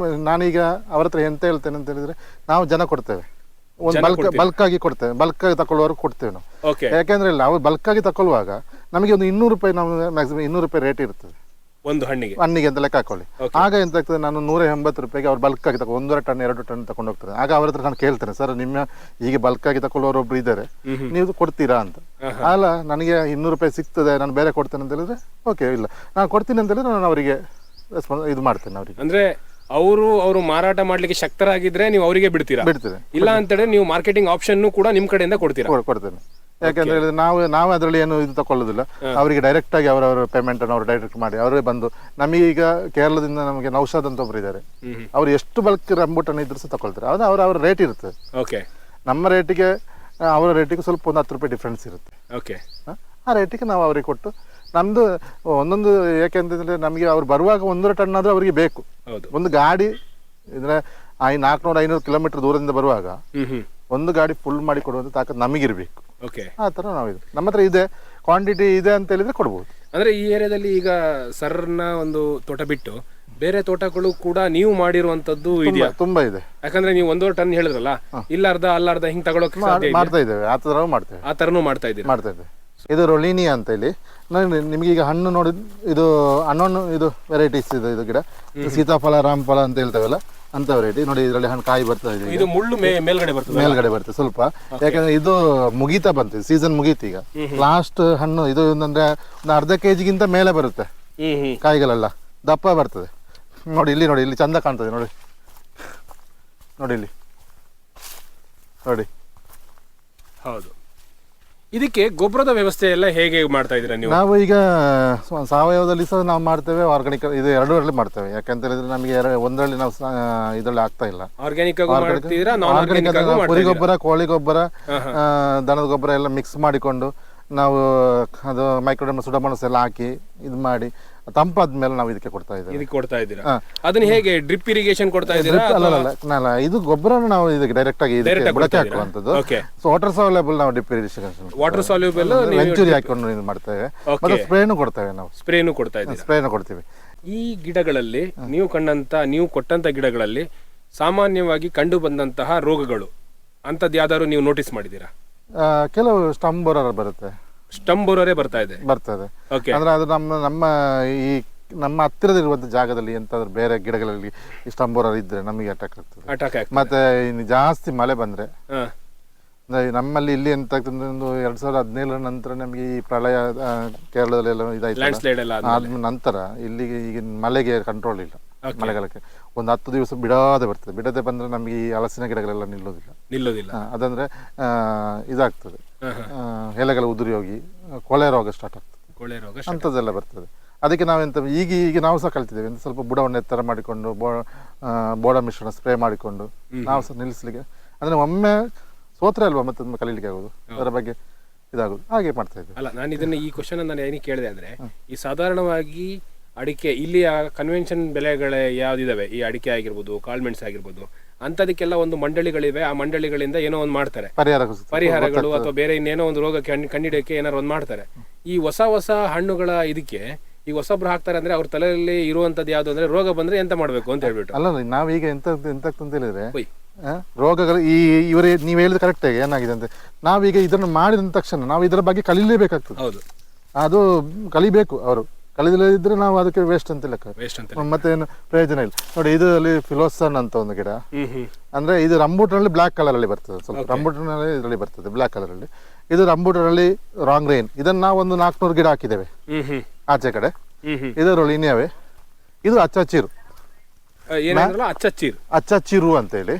ನಾನೀಗ ಅವ್ರ ಹತ್ರ ಎಂತ ಹೇಳ್ತೇನೆ ಅಂತ ಹೇಳಿದ್ರೆ, ನಾವು ಜನ ಕೊಡ್ತೇವೆ, ಒಂದು ಬಲ್ಕ್ ಆಗಿ ಕೊಡ್ತೇವೆ, ಬಲ್ಕ್ ಆಗಿ ತಗೊಳ್ಳುವವರೆಗೆ ಕೊಡ್ತೇವೆ ನಾವು. ಯಾಕೆಂದ್ರೆ ಇಲ್ಲ, ಅವ್ರು ಬಲ್ಕ್ ಆಗಿ ತಗೊಳ್ಳುವಾಗ ನಮಗೆ ಒಂದು 200 ರೂಪಾಯಿ, ನಾವು ಮ್ಯಾಕ್ಸಿಮಮ್ 200 ರೂಪಾಯಿ ರೇಟ್ ಇರ್ತದೆ ಒಂದು ಹಣ್ಣಿಗೆ ಅಂತ ಲೆಕ್ಕ ಹಾಕೊಳ್ಳಿ. ಆಗ ಎಂತ ಆಗ್ತದೆ, ನಾನು 180 ರೂಪಾಯಿಗೆ ಅವ್ರು ಬಲ್ಕ್ ಆಗಿ 1 ಟನ್ 2 ಟನ್ ತಗೊಂಡು ಹೋಗ್ತಾರೆ. ಆಗ ಅವ್ರ ಹತ್ರ ನಾನು ಕೇಳ್ತೇನೆ, ಸರ್ ನಿಮ್ಮ ಈಗ ಬಲ್ಕ್ ಆಗಿ ತಗೊಳ್ಳೋರು ಒಬ್ರು ಇದ್ದಾರೆ, ನೀವು ಕೊಡ್ತೀರಾ ಅಂತ. ಅಲ್ಲ, ನನಗೆ 200 ರೂಪಾಯಿ ಸಿಗ್ತದೆ, ನಾನು ಬೇರೆ ಕೊಡ್ತೇನೆ ಅಂತ ಹೇಳಿದ್ರೆ ಓಕೆ, ಇಲ್ಲ ನಾನು ಕೊಡ್ತೀನಿ ಅಂತ ಹೇಳಿದ್ರೆ ನಾನು ಅವರಿಗೆ ಇದು ಮಾಡ್ತೇನೆ. ಅವರಿಗೆ ಅಂದ್ರೆ ಅವರು ಮಾರಾಟ ಮಾಡ್ಲಿಕ್ಕೆ ಶಕ್ತರಾಗಿದ್ರೆ ನೀವು ಅವರಿಗೆ ಬಿಡ್ತೀರಾ? ಇಲ್ಲ ಅಂತ ಹೇಳಿದ್ರೆ ನೀವು ಮಾರ್ಕೆಟಿಂಗ್ ಆಪ್ಷನ್ ಕೂಡ ನಿಮ್ ಕಡೆಯಿಂದ ಕೊಡ್ತೇನೆ. ಯಾಕಂದ್ರೆ ಹೇಳಿದ್ರೆ ನಾವು ಅದರಲ್ಲಿ ಏನು ಇದು ತಕೊಳ್ಳೋದಿಲ್ಲ, ಅವರಿಗೆ ಡೈರೆಕ್ಟ್ ಆಗಿ ಅವರವರ ಪೇಮೆಂಟ್ ಅನ್ನು ಅವರು ಡೈರೆಕ್ಟ್ ಮಾಡಿ ಅವರೇ ಬಂದು. ನಮಗೀಗ ಕೇರಳದಿಂದ ನಮಗೆ ನೌಶಾದ್ ಅಂತ ಒಬ್ರು ಇದ್ದಾರೆ, ಅವ್ರು ಎಷ್ಟು ಬಲ್ಕ್ ರಂಬೂಟನ್ ಇದ್ರು ಸಹ ತಗೊಳ್ತಾರೆ. ಅದು ಅವರ ರೇಟ್ ಇರುತ್ತೆ. ನಮ್ಮ ರೇಟಿಗೆ ಅವರ ರೇಟಿಗೆ ಸ್ವಲ್ಪ ಒಂದು 10 ರೂಪಾಯಿ ಡಿಫ್ರೆನ್ಸ್ ಇರುತ್ತೆ. ಆ ರೇಟಿಗೆ ನಾವು ಅವರಿಗೆ ಕೊಟ್ಟು ನಮ್ದು ಒಂದೊಂದು, ಯಾಕೆಂತಂದ್ರೆ ನಮಗೆ ಅವ್ರು ಬರುವಾಗ 1 ಟನ್ ಆದ್ರೂ ಅವರಿಗೆ ಬೇಕು. ಒಂದು ಗಾಡಿ ಇದ್ರೆ 400-500 ಕಿಲೋಮೀಟರ್ ದೂರದಿಂದ ಬರುವಾಗ ಒಂದು ಗಾಡಿ ಫುಲ್ ಮಾಡಿ ಕೊಡುವಂತ ತಾಕತ್ ನಮಗಿರ್ಬೇಕು. ಆ ತರ ನಾವು ನಮ್ಮ ಹತ್ರ ಇದೆ, ಕ್ವಾಂಟಿಟಿ ಇದೆ ಅಂತ ಹೇಳಿದ್ರೆ ಕೊಡ್ಬೋದು. ಅಂದ್ರೆ ಈ ಏರಿಯಾದಲ್ಲಿ ಈಗ ಸರ್ನ ಒಂದು ತೋಟ ಬಿಟ್ಟು ಬೇರೆ ತೋಟಗಳು ಕೂಡ ನೀವು ಮಾಡಿರುವಂತದ್ದು ಇದೆಯಾ? ತುಂಬಾ ಇದೆ. ಯಾಕಂದ್ರೆ ನೀವು 1 ಟನ್ ಹೇಳಿದ್ರಲ್ಲ, ಅಲ್ಲ ಹಿಂಗ್ ತಗೊಳಕ್ ಮಾಡ್ತಾ ಇದ್ದೇವೆ, ಆ ತರನೂ ಮಾಡ್ತಾ ಇದ್ದೇವೆ. ಇದು ರೊಲಿನಿಯಾ ಅಂತ ಹೇಳಿ, ನಿಮ್ಗೆ ಈಗ ಹಣ್ಣು ನೋಡಿ, ಇದು ಹಣ್ಣು ಇದು ವೆರೈಟೀಸ್ ಇದೆ. ಇದು ಗಿಡ ಸೀತಾಫಲ, ರಾಮಫಲ ಅಂತ ಹೇಳ್ತೇವಲ್ಲ, ಅಂತ ವೆರೈಟಿ ನೋಡಿ. ಇದರಲ್ಲಿ ಹಣ್ಣು ಕಾಯಿ ಬರ್ತಾ ಇದೆ. ಇದು ಮುಳ್ಳು ಮೇಲ್ಗಡೆ ಬರ್ತದೆ ಸ್ವಲ್ಪ, ಯಾಕಂದ್ರೆ ಇದು ಮುಗೀತಾ ಬಂತು, ಸೀಸನ್ ಮುಗೀತು ಈಗ. ಲಾಸ್ಟ್ ಹಣ್ಣು ಇದು ಅಂದ್ರೆ ಒಂದು ಅರ್ಧ ಕೆಜಿಗಿಂತ ಮೇಲೆ ಬರುತ್ತೆ ಕಾಯಿಗಳೆಲ್ಲ, ದಪ್ಪ ಬರ್ತದೆ. ನೋಡಿ ಇಲ್ಲಿ ಚಂದ ಕಾಣ್ತದೆ ನೋಡಿ ಇಲ್ಲಿ ನೋಡಿ. ಹೌದು. ಇದಕ್ಕೆ ಗೊಬ್ಬರದ ವ್ಯವಸ್ಥೆ ಎಲ್ಲ ಹೇಗೆ ಮಾಡ್ತಾ ಇದ್ದೀರಾ ನೀವು? ನಾವು ಈಗ ಸಾವಯವದಲ್ಲಿ ಸಹ ನಾವು ಮಾಡ್ತೇವೆ, ಆರ್ಗಾನಿಕ್ ಇದು ಎರಡರಲ್ಲಿ ಮಾಡ್ತೇವೆ. ಯಾಕಂತ ಹೇಳಿದ್ರೆ ನಮಗೆ ಒಂದರಲ್ಲಿ ನಾವು ಇದರಲ್ಲಿ ಆಗ್ತಾ ಇಲ್ಲ. ಆರ್ಗ್ಯಾನಿಕ್ ಕುರಿ ಗೊಬ್ಬರ, ಕೋಳಿ ಗೊಬ್ಬರ, ದನದ ಗೊಬ್ಬರ ಎಲ್ಲ ಮಿಕ್ಸ್ ಮಾಡಿಕೊಂಡು ನಾವು ಅದು ಮೈಕ್ರೋಡರ್ಮ ಸುಡಮನಸ್ ಎಲ್ಲ ಹಾಕಿ ಇದು ಮಾಡಿ ತಂಪಾದ್ಮೇಲೆ ನಾವು ಇದಕ್ಕೆ ಕೊಡ್ತಾ ಇದ್ದೀರಾ. ಅದನ್ನ ಹೇಗೆ ಡ್ರಿಪ್ ಇರಿಗೇಷನ್ ಕೊಡ್ತಾ ಇದ್ದೀರಾ? ಅಲ್ಲ, ಇದು ಗೊಬ್ಬರ ನಾವು ಇದಕ್ಕೆ ಡೈರೆಕ್ಟ್ ಆಗಿ ಬುಡಕ್ಕೆ ಹಾಕುವಂತದ್ದು. ವಾಟರ್ ಸಾಲ್ಯುಬಲ್ ನಾವು drip irrigation, water soluble venturi ಹಾಕೊಂಡು ಇದು ಮಾಡ್ತೇವೆ. ಮತ್ತೆ ಸ್ಪ್ರೇನು ಕೊಡ್ತೇವೆ ನಾವು. ಸ್ಪ್ರೇನು ಕೊಡ್ತೀವಿ. ಈ ಗಿಡಗಳಲ್ಲಿ ನೀವು ಕೊಟ್ಟಂತ ಗಿಡಗಳಲ್ಲಿ ಸಾಮಾನ್ಯವಾಗಿ ಕಂಡು ಬಂದಂತಹ ರೋಗಗಳು ಅಂತದ್ ಯಾವ್ದಾದ್ರು ನೀವು ನೋಟಿಸ್ ಮಾಡಿದೀರಾ? ಕೆಲವು ಸ್ಟಂಪ್ ಬೋರರ್ ಬರುತ್ತೆ. ಸ್ಟಂಪ್ ಬೋರರೇ ಬರ್ತದೆ. ಅಂದ್ರೆ ಅದು ನಮ್ಮ ಹತ್ತಿರದಿರುವಂತ ಜಾಗದಲ್ಲಿ ಎಂತಾದ್ರೂ ಬೇರೆ ಗಿಡಗಳಲ್ಲಿ ಈ ಸ್ಟಂಪ್ ಬೋರರ್ ಇದ್ರೆ ನಮಗೆ ಅಟ್ಯಾಕ್ ಆಗ್ತದೆ. ಮತ್ತೆ ಇನ್ನು ಜಾಸ್ತಿ ಮಳೆ ಬಂದ್ರೆ ನಮ್ಮಲ್ಲಿ ಇಲ್ಲಿ ಎಂತ ಆಗ್ತದೆ, ಒಂದು 2017 ನಂತರ ನಮಗೆ ಈ ಪ್ರಳಯ ಕೇರಳದಲ್ಲೆಲ್ಲ ಇದಾಯ್ತು. ನಂತರ ಇಲ್ಲಿಗೆ ಈಗ ಮಳೆಗೆ ಕಂಟ್ರೋಲ್ ಇಲ್ಲ. ಮಳೆಗಾಲಕ್ಕೆ ಒಂದು 10 ದಿವಸ ಬಿಡದೆ ಬಂದ್ರೆ ನಮಗೆ ಈ ಹಲಸಿನ ಗಿಡಗಳೆಲ್ಲ ನಿಲ್ಲೋದಿಲ್ಲ. ಅದಂದ್ರೆ ಇದಾಗ್ತದೆ, ಎಲೆಗಳು ಉದುರಿ ಹೋಗಿ ಕೊಳೆ ರೋಗ ಸ್ಟಾರ್ಟ್ ಆಗ್ತದೆ, ಅಂಥದ್ದೆಲ್ಲ ಬರ್ತದೆ. ಅದಕ್ಕೆ ನಾವೆಂತ ಈಗ ನಾವು ಸಹ ಕಲ್ತಿದ್ದೇವೆ, ಸ್ವಲ್ಪ ಬುಡವನ್ನು ಎತ್ತರ ಮಾಡಿಕೊಂಡು ಬೋಡ ಮಿಶ್ರಣ ಸ್ಪ್ರೇ ಮಾಡಿಕೊಂಡು ನಾವು ಸಹ ನಿಲ್ಲಿಸ್ಲಿಕ್ಕೆ, ಅಂದ್ರೆ ಒಮ್ಮೆ ಸೋತ್ರೆ ಅಲ್ವಾ ಮತ್ತೆ ಕಲೀಲಿಕ್ಕೆ ಆಗೋದು, ಅದರ ಬಗ್ಗೆ ಇದಾಗೋದು, ಹಾಗೆ ಮಾಡ್ತಾ ಇದ್ದೇವೆ. ಅಲ್ಲ, ನಾನು ಇದನ್ನ ಈ ಕ್ವಶನ್ ನಾನು ಏನಕ್ಕೆ ಕೇಳಿದೆ ಅಂದ್ರೆ, ಈ ಸಾಧಾರಣವಾಗಿ ಅಡಿಕೆ ಇಲ್ಲಿಯ ಕನ್ವೆನ್ಷನ್ ಬೆಳೆಗಳೇ ಯಾವ್ದಿದಾವೆ, ಈ ಅಡಿಕೆ ಆಗಿರ್ಬೋದು, ಕಾಳ್ಮೆಣ್ಸ್ ಆಗಿರ್ಬೋದು, ಅಂತದಕ್ಕೆಲ್ಲ ಒಂದು ಮಂಡಳಿಗಳಿವೆ. ಆ ಮಂಡಳಿಗಳಿಂದ ಏನೋ ಒಂದು ಮಾಡ್ತಾರೆ, ಪರಿಹಾರಗಳು ಅಥವಾ ಬೇರೆ ಇನ್ನೇನೋ ಒಂದು ರೋಗಕ್ಕೆ ಕಂಡಿಡಿಯಕ್ಕೆ ಏನಾರು ಒಂದು ಮಾಡ್ತಾರೆ. ಈ ಹೊಸ ಹಣ್ಣುಗಳ ಇದಕ್ಕೆ ಈಗ ಹೊಸಬ್ರು ಹಾಕ್ತಾರೆ ಅಂದ್ರೆ ಅವ್ರ ತಲೆಯಲ್ಲಿ ಇರುವಂತದ್ದು ಯಾವ್ದು ಅಂದ್ರೆ, ರೋಗ ಬಂದ್ರೆ ಎಂತ ಮಾಡ್ಬೇಕು ಅಂತ ಹೇಳ್ಬಿಟ್ಟು. ಅಲ್ಲ, ನಾವೀಗ ಎಂತ ಅಂತ ಹೇಳಿದ್ರೆ ರೋಗಗಳು ಇವರೇ ನೀವು ಹೇಳಿದ ಕರೆಕ್ಟ್ ಆಗಿ ಏನಾಗಿದೆ ಅಂತ, ನಾವೀಗ ಇದನ್ನು ಮಾಡಿದ ತಕ್ಷಣ ನಾವು ಇದರ ಬಗ್ಗೆ ಕಲೀಲೇಬೇಕಾಗ್ತದೆ. ಹೌದು, ಅದು ಕಲಿಬೇಕು. ಅವರು ಕಲಿದಿಲ್ಲದಿದ್ರೆ ನಾವು ಅದಕ್ಕೆ ವೇಸ್ಟ್ ಅಂತ ಲೆಕ್ಕ, ಮತ್ತೆ ಏನು ಪ್ರಯೋಜನ ಇಲ್ಲ. ನೋಡಿ, ಇದರಲ್ಲಿ ಫಿಲೋಸನ್ ಅಂತ ಒಂದು ಗಿಡ, ಅಂದ್ರೆ ಇದು ರಂಬೂಟನಲ್ಲಿ ಬ್ಲಾಕ್ ಕಲರ್ ಅಲ್ಲಿ ಬರ್ತದೆ. ಸ್ವಲ್ಪ ರಂಬೂಟನಲ್ಲಿ ಇದರಲ್ಲಿ ಬರ್ತದೆ ಬ್ಲಾಕ್ ಕಲರ್ ಅಲ್ಲಿ. ಇದು ರಂಬೂಟನಲ್ಲಿ ರಾಂಗ್ ರೈನ್. ಇದನ್ನ ನಾವು ಒಂದು 400 ಗಿಡ ಹಾಕಿದ್ದೇವೆ ಆಚೆ ಕಡೆ. ಇದು ರೊಲಿನಿಯಾವೆ. ಇದು ಅಚ್ಚಚಿರು ಅಂತ ಹೇಳಿ,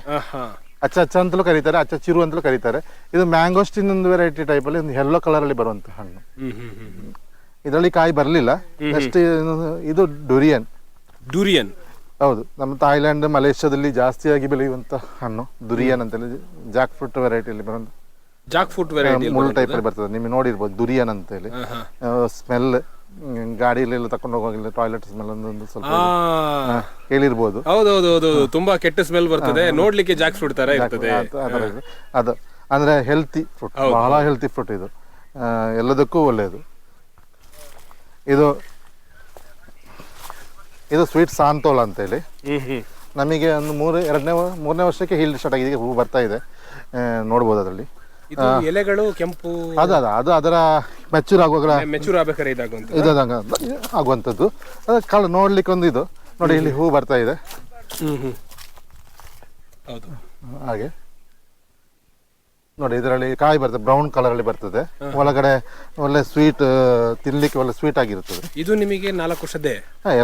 ಅಚ್ಚ ಅಂತಲೂ ಕರೀತಾರೆ, ಅಚ್ಚಚಿರು ಅಂತಲೂ ಕರೀತಾರೆ. ಇದು ಮ್ಯಾಂಗೋಸ್ಟಿನ್ ಒಂದು ವೆರೈಟಿ ಟೈಪ್ ಅಲ್ಲಿ ಒಂದು ಯೆಲ್ಲೋ ಕಲರ್ ಅಲ್ಲಿ ಬರುವಂತ ಹಣ್ಣು. ಇದರಲ್ಲಿ ಕಾಯಿ ಬರಲಿಲ್ಲ. ನೆಕ್ಸ್ಟ್ ಇದು ಡುರಿಯನ್. ಡುರಿಯನ್. ಹೌದು, ನಮ್ಮ ಥಾಯ್ಲ್ಯಾಂಡ್ ಮಲೇಷ್ಯಾದಲ್ಲಿ ಜಾಸ್ತಿಯಾಗಿ ಬೆಳೆಯುವಂಥ ಹಣ್ಣು ದುರಿಯನ್ ಅಂತೇಳಿ, ಜಾಕ್ ಫ್ರೂಟ್ ವೆರೈಟಿಯಲ್ಲಿ ಬರೋದು. ಜಾಕ್ ಫ್ರೂಟ್ ವೆರೈಟಿ ಮುಳ್ಳು ಟೈಪಲ್ಲಿ ಬರ್ತದೆ, ನಿಮಗೆ ನೋಡಿರ್ಬೋದು ದುರಿಯನ್ ಅಂತೇಳಿ. ಸ್ಮೆಲ್ ಗಾಡಿಯಲ್ಲೆಲ್ಲ ತಕೊಂಡು ಹೋಗೋಗಿಲ್ಲ, ಟಾಯ್ಲೆಟ್ ಸ್ಮೆಲ್ ಒಂದು ಸ್ವಲ್ಪ ಕೇಳಿರ್ಬೋದು. ಹೌದೌದು, ತುಂಬಾ ಕೆಟ್ಟ ಸ್ಮೆಲ್ ಬರ್ತದೆ, ನೋಡ್ಲಿಕ್ಕೆ ಜಾಕ್ ಫ್ರೂಟ್ ತರ ಇರ್ತದೆ. ಅದು ಅಂದ್ರೆ ಹೆಲ್ತಿ ಫ್ರೂಟ್, ಬಹಳ ಹೆಲ್ತಿ ಫ್ರೂಟ್ ಇದು, ಎಲ್ಲದಕ್ಕೂ ಒಳ್ಳೆಯದು. ಇದು ಸ್ವೀಟ್ ಸಾಂತೋಳ ಅಂತೇಳಿ. ನಮಗೆ ಒಂದು ಮೂರನೇ ವರ್ಷಕ್ಕೆ ಹೀಲ್ಡ್ ಸ್ಟಾರ್ಟ್ ಆಗಿದೆ, ಹೂ ಬರ್ತಾ ಇದೆ, ನೋಡ್ಬೋದು ಅದರಲ್ಲಿ. ಎಲೆಗಳು ಕೆಂಪು, ಅದು ಅದರ ಮೆಚೂರ್ ಆಗ್ಬೇಕಾದ್ರೆ ಆಗುವಂಥದ್ದು. ಅದು ನೋಡ್ಲಿಕ್ಕೆ ಒಂದು ಇದು ನೋಡಿ, ಇಲ್ಲಿ ಹೂ ಬರ್ತಾ ಇದೆ ಹಾಗೆ ನೋಡಿ. ಇದರಲ್ಲಿ ಕಾಯಿ ಬರ್ತದೆ, ಬ್ರೌನ್ ಕಲರ್ ಅಲ್ಲಿ ಬರ್ತದೆ, ಒಳಗಡೆ ಒಳ್ಳೆ ಸ್ವೀಟ್, ತಿನ್ಲಿಕ್ಕೆ ಒಳ್ಳೆ ಸ್ವೀಟ್ ಆಗಿರ್ತದೆ. ಇದು ನಿಮಗೆ 4 ವರ್ಷದ್ದೇ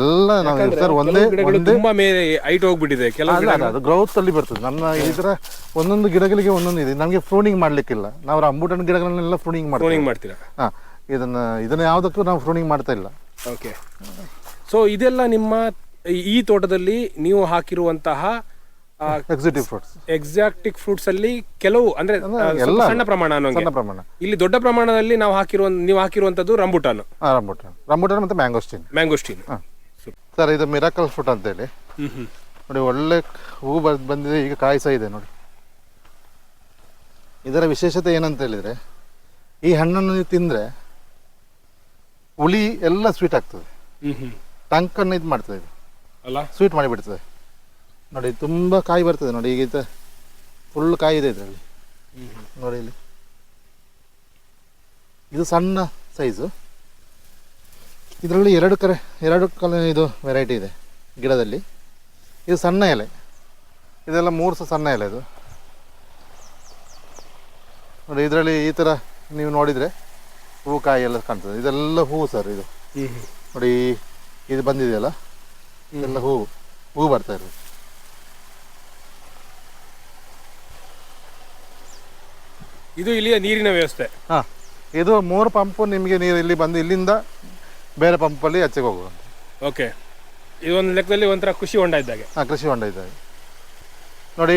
ಎಲ್ಲ ನಾವು ಸರ್ ಒಂದೇ ತುಂಬಾ ಮೇಲೆ ಹೈಟ್ ಹೋಗ್ಬಿಟ್ಟಿದೆ. ಅದು ಗ್ರೌತ್ ಅಲ್ಲಿ ಬರ್ತದೆ. ನಮ್ಮ ಇದರ ಒಂದೊಂದು ಗಿಡಗಳಿಗೆ ಒಂದೊಂದು ಇದೆ, ನಮಗೆ ಫ್ರೂನಿಂಗ್ ಮಾಡ್ಲಿಕ್ಕಿಲ್ಲ. ನಾವು ರಂಬೂಟನ್ ಗಿಡಗಳನ್ನೆಲ್ಲ ಫ್ರೂನಿಂಗ್ ಮಾಡ್ತೀರಾ? ಇದನ್ನ ಯಾವುದಕ್ಕೂ ನಾವು ಫ್ರೂನಿಂಗ್ ಮಾಡ್ತಾ ಇಲ್ಲ. ಓಕೆ. ಸೊ ಇದೆಲ್ಲ ನಿಮ್ಮ ಈ ತೋಟದಲ್ಲಿ ನೀವು ಹಾಕಿರುವಂತಹ ಎಕ್ಸಾಕ್ಟಿಕ್ ಫ್ರೂಟ್ಸ್ ಅಲ್ಲಿ ಕೆಲವು ಅಂದ್ರೆ ಸಣ್ಣ ಪ್ರಮಾಣ, ಇಲ್ಲಿ ದೊಡ್ಡ ಪ್ರಮಾಣದಲ್ಲಿ ನೀವು ಹಾಕಿರುವಂತದ್ದು ರಂಬುಟಾನ್ ಮತ್ತೆ ಮ್ಯಾಂಗೋಸ್ಟೀನ್. ಸರ್ ಇದು ಮಿರಾಕಲ್ ಫ್ರೂಟ್ ಅಂತ ಹೇಳಿ ನೋಡಿ, ಒಳ್ಳೆ ಹೂ ಬಂದಿದೆ, ಈಗ ಕಾಯಿ ಸಹ ಇದೆ ನೋಡಿ. ಇದರ ವಿಶೇಷತೆ ಏನಂತ ಹೇಳಿದ್ರೆ, ಈ ಹಣ್ಣನ್ನು ನೀವು ತಿಂದ್ರೆ ಹುಳಿ ಎಲ್ಲ ಸ್ವೀಟ್ ಆಗ್ತದೆ, ಟಂಕನ್ನು ಇದು ಮಾಡ್ತದೆ, ಇದು ಅಲ್ಲ ಸ್ವೀಟ್ ಮಾಡಿಬಿಡ್ತದೆ ನೋಡಿ. ತುಂಬ ಕಾಯಿ ಬರ್ತದೆ ನೋಡಿ, ಈಗ ಫುಲ್ ಕಾಯಿ ಇದೆ ಇದರಲ್ಲಿ ನೋಡಿ. ಇಲ್ಲಿ ಇದು ಸಣ್ಣ ಸೈಜು, ಇದರಲ್ಲಿ ಎರಡು ಕಲರ್ ಇದು ವೆರೈಟಿ ಇದೆ ಗಿಡದಲ್ಲಿ. ಇದು ಸಣ್ಣ ಎಲೆ, ಇದೆಲ್ಲ 3 ಸಹ ಸಣ್ಣ ಎಲೆ ಇದು ನೋಡಿ. ಇದರಲ್ಲಿ ಈ ಥರ ನೀವು ನೋಡಿದರೆ ಹೂ ಕಾಯಿ ಎಲ್ಲ ಕಾಣ್ತದೆ, ಇದೆಲ್ಲ ಹೂವು ಸರ್. ಇದು ನೋಡಿ, ಇದು ಬಂದಿದೆಯಲ್ಲ, ಇದೆಲ್ಲ ಹೂ ಬರ್ತಾ ಇರೋದು. ಇದು ಇಲ್ಲಿಯ ನೀರಿನ ವ್ಯವಸ್ಥೆ. ಇದು 3 ಪಂಪ್ ನಿಮಗೆ ನೀರು ಇಲ್ಲಿ ಬಂದು ಇಲ್ಲಿಂದ ಬೇರೆ ಪಂಪಲ್ಲಿ ಆಚೆಗೆ ಹೋಗುವಂತ. ಓಕೆ, ಇದು ಒಂದು ಲೆಕ್ಕದಲ್ಲಿ ಒಂಥರ ಕೃಷಿ ಹೊಂಡ ಇದ್ದಾಗೆ. ಕೃಷಿ ಹೊಂಡ ಇದ್ದಾಗೆ ನೋಡಿ.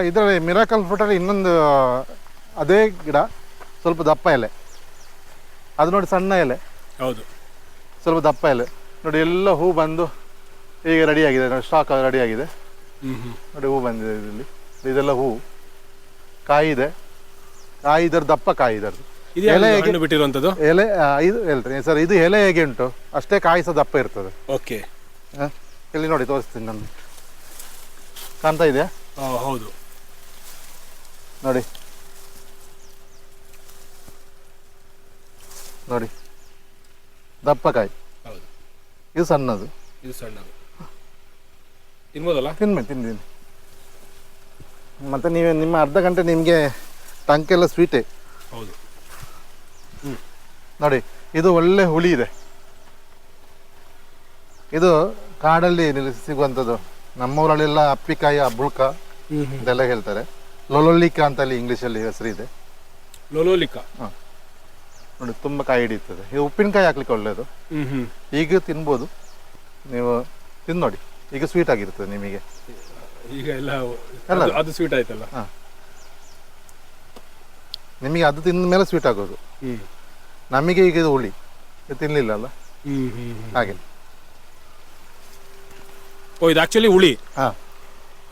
ಇದರಲ್ಲಿ ಮಿರಾಕಲ್ ಫ್ರೂಟಲ್ಲಿ ಇನ್ನೊಂದು ಅದೇ ಗಿಡ, ಸ್ವಲ್ಪ ದಪ್ಪ ಎಲೆ, ಅದು ನೋಡಿ ಸಣ್ಣ ಎಲೆ. ಹೌದು, ಸ್ವಲ್ಪ ದಪ್ಪ ಎಲೆ ನೋಡಿ. ಎಲ್ಲ ಹೂ ಬಂದು ಈಗ ರೆಡಿಯಾಗಿದೆ ನೋಡಿ, ಸ್ಟಾಕ್ ರೆಡಿಯಾಗಿದೆ ನೋಡಿ. ಹೂ ಬಂದಿದೆ ಇದರಲ್ಲಿ, ಇದೆಲ್ಲ ಹೂ, ಕಾಯಿ ಇದೆ. ಕಾಯಿ ಇದರ ದಪ್ಪ ಕಾಯಿ ಇದರದ್ದು. ಎಲೆ ಬಿಟ್ಟಿರುವಂಥದ್ದು ಎಲೆ ಇದು ಹೇಳ್ತೀನಿ ಸರ್. ಇದು ಎಲೆ ಹೇಗೆ ಉಂಟು ಅಷ್ಟೇ ಕಾಯಿ ಸಹ ದಪ್ಪ ಇರ್ತದೆ. ಓಕೆ, ಇಲ್ಲಿ ನೋಡಿ ತೋರಿಸ್ತೀನಿ ನಾನು, ಕಾಣ್ತಾ ಇದೆಯಾ? ಹೌದು ನೋಡಿ ನೋಡಿ, ದಪ್ಪ ಕಾಯಿ. ಹೌದು, ಇದು ಸಣ್ಣದು. ತಿನ್ಬೋದಲ್ಲ? ತಿಂತೀನಿ. ಮತ್ತು ನೀವು ನಿಮ್ಮ ಅರ್ಧ ಗಂಟೆ ನಿಮಗೆ ಟಂಕೆಲ್ಲ ಸ್ವೀಟೇ. ಹೌದು ನೋಡಿ, ಇದು ಒಳ್ಳೆ ಹುಳಿ ಇದೆ. ಇದು ಕಾಡಲ್ಲಿ ಸಿಗುವಂಥದ್ದು. ನಮ್ಮೂರಲ್ಲೆಲ್ಲ ಅಪ್ಪಿಕಾಯಿ, ಅಬ್ಬುಳ್ಕ ಇದೆಲ್ಲ ಹೇಳ್ತಾರೆ. ಲೊಲೊಲಿಕ ಅಂತಲ್ಲಿ ಇಂಗ್ಲೀಷಲ್ಲಿ ಹೆಸರು ಇದೆ. ಲೊಲೊಲಿಕ. ನೋಡಿ, ತುಂಬ ಕಾಯಿ ಹಿಡಿಯುತ್ತದೆ. ಇದು ಉಪ್ಪಿನಕಾಯಿ ಹಾಕ್ಲಿಕ್ಕೆ ಒಳ್ಳೆಯದು. ಈಗ ತಿನ್ಬೋದು, ನೀವು ತಿಂದು ನೋಡಿ. ಈಗ ಸ್ವೀಟ್ ಆಗಿರ್ತದೆ ನಿಮಗೆ. ಈಗ ಎಲ್ಲ ಅದು ಸ್ವೀಟ್ ಆಯ್ತಲ್ಲ, ನಿಮಗೆ ಅದು ತಿಂದ ಮೇಲೆ ಸ್ವೀಟ್ ಆಗೋದು. ನಮಗೆ ಈಗ ಇದು ಹುಳಿ, ತಿನ್ನಲಿಲ್ಲ ಅಲ್ಲ, ಹಾಗೆ. ಇದು ಆಕ್ಚುಲಿ ಹುಳಿ.